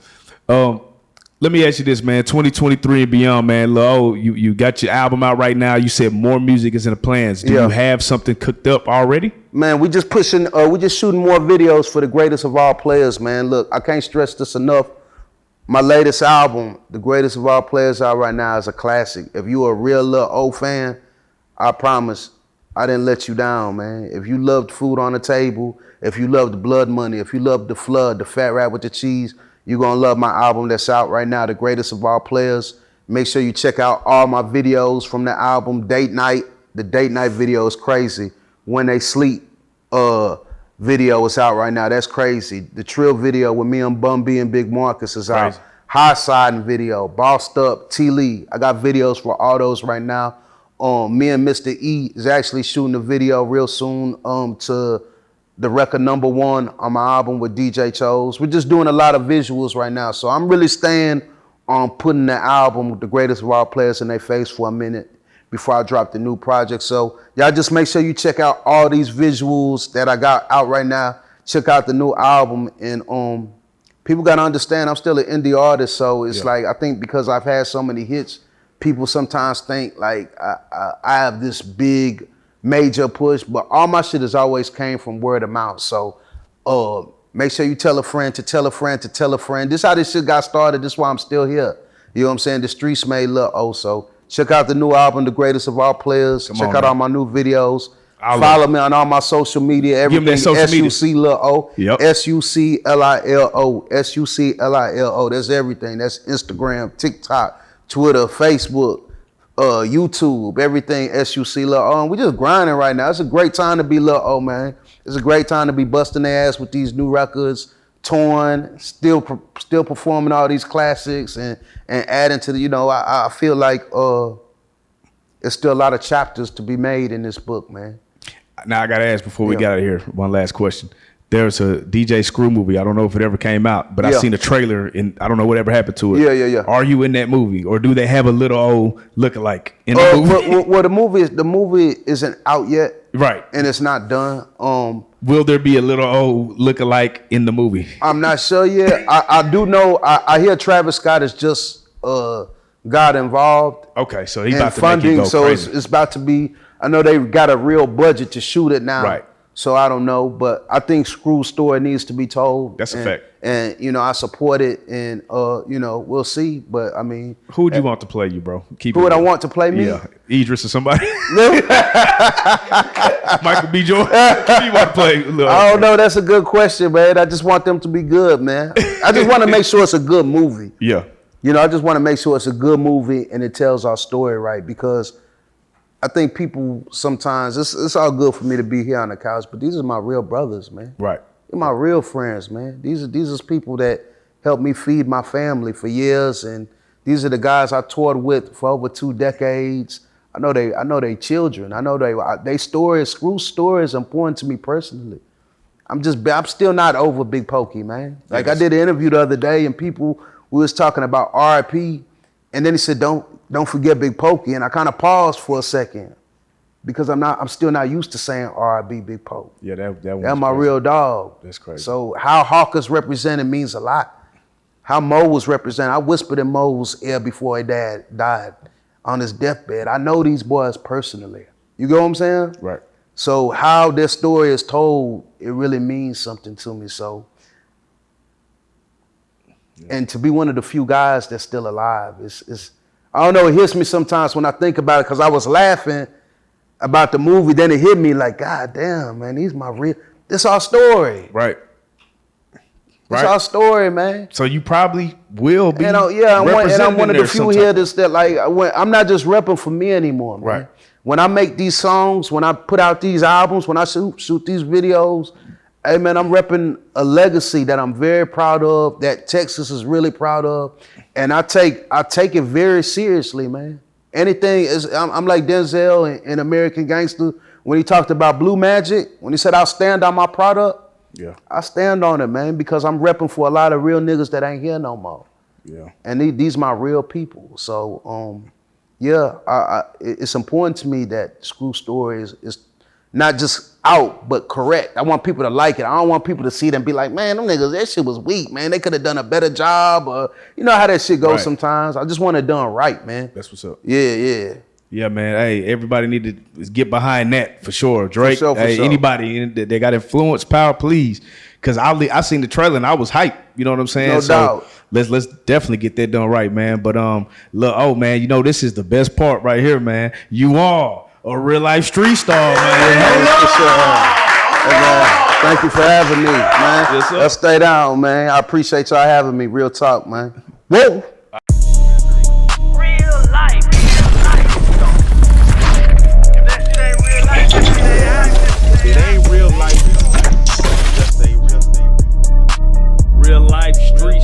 Let me ask you this, man. 2023 and beyond, man. Lil O, you got your album out right now. You said more music is in the plans. Do you have something cooked up already? Man, we just shooting more videos for the greatest of all players, man. Look, I can't stress this enough. My latest album, The Greatest of All Players, out right now is a classic. If you a real Lil O fan, I promise I didn't let you down, man. If you loved Food on the Table, if you loved Blood Money, if you loved The Flood, The Fat Rat with the Cheese, you're going to love my album that's out right now, The Greatest of All Players. Make sure you check out all my videos from the album. Date Night, the Date Night video is crazy. When They Sleep video is out right now. That's crazy. The Trill video with me and Bun B and Big Marcus is out. Crazy. High Siding video, Bossed Up, T. Lee. I got videos for all those right now. Me and Mr. E is actually shooting a video real soon to the record #1 on my album with DJ Chose. We're just doing a lot of visuals right now. So I'm really staying on putting the album, The Greatest of All Players, in their face for a minute before I drop the new project. So y'all just make sure you check out all these visuals that I got out right now. Check out the new album. And people got to understand I'm still an indie artist. So it's like, I think because I've had so many hits, people sometimes think like I have this big major push, but all my shit has always came from word of mouth. So make sure you tell a friend to tell a friend to tell a friend. This is how this shit got started. This is why I'm still here. You know what I'm saying? The streets made Lil O. So check out the new album, The Greatest of All Players. Check out all my new videos. Follow me on all my social media. Everything SUC Lil O. SUCLILO. SUCLILO. That's everything. That's Instagram, TikTok, Twitter, Facebook, YouTube, everything SUC Lil O. We just grinding right now. It's a great time to be Lil O, man. It's a great time to be busting their ass with these new records, touring, still performing all these classics and adding to the, I feel like there's still a lot of chapters to be made in this book, man. Now I gotta ask before we get out of here, one last question. There's a DJ Screw movie. I don't know if it ever came out, but I seen a trailer and I don't know whatever happened to it. Yeah. Are you in that movie, or do they have a Lil O lookalike in the movie? Well, the movie isn't out yet, right? And it's not done. Will there be a Lil O lookalike in the movie? I'm not sure yet. I do know. I hear Travis Scott is just got involved. Okay, so he's in about to funding, make it go crazy. It's about to be. I know they've got a real budget to shoot it now. Right. So I don't know, but I think Screw's story needs to be told. That's a fact. And I support it, and we'll see. But I mean, who would you want to play you, bro? Who would I want to play me? Yeah, Idris or somebody. Michael B. Jordan. Who you want to play? I don't know. That's a good question, man. I just want them to be good, man. I just want to make sure it's a good movie. Yeah. I just want to make sure it's a good movie and it tells our story right, because I think people sometimes, it's all good for me to be here on the couch, but these are my real brothers, man. Right. They're my real friends, man. These are people that helped me feed my family for years, and these are the guys I toured with for over 2 decades. I know they children. I know they stories. Screw's story is important to me personally. I'm still not over Big Pokey, man. Like I did an interview the other day, and we was talking about R.I.P. And then he said, don't forget Big Pokey. And I kind of paused for a second because I'm still not used to saying R.I.P. Big Poke. Yeah, that's my real dog. That's crazy. So how Hawkins represented means a lot. How Mo was represented. I whispered in Mo's ear before he died on his deathbed. I know these boys personally. You get what I'm saying? Right. So how their story is told, it really means something to me. So, and to be one of the few guys that's still alive, it's I don't know, it hits me sometimes when I think about it, because I was laughing about the movie, then it hit me like, God damn, man, this our story. Right. It's our story, man. So you probably will be. And I'm one of the few here that like I'm not just repping for me anymore, man. Right. When I make these songs, when I put out these albums, when I shoot these videos, hey man, I'm repping a legacy that I'm very proud of, that Texas is really proud of, and I take it very seriously, man. Anything is, I'm like Denzel in American Gangster when he talked about Blue Magic, when he said I'll stand on my product. Yeah. I stand on it, man, because I'm repping for a lot of real niggas that ain't here no more. Yeah. And these my real people. So, it's important to me that Screw Story is not just out, but correct. I want people to like it. I don't want people to see it and be like, man, them niggas, that shit was weak, man. They could have done a better job. Or, you know how that shit goes sometimes. I just want it done right, man. That's what's up. Yeah. Yeah, man. Hey, everybody need to get behind that for sure. Drake, For sure. anybody that got influence, power, please. Because I seen the trailer and I was hyped. You know what I'm saying? No doubt. Let's definitely get that done right, man. But Lil O, man, you know this is the best part right here, man. You are a real life street star, man. Hey, man, thank you for having me, man. Yes, sir. Let's stay down, man. I appreciate y'all having me. Real talk, man. Whoa. Real life. If that shit ain't real life, It ain't real life. Just ain't real. real life street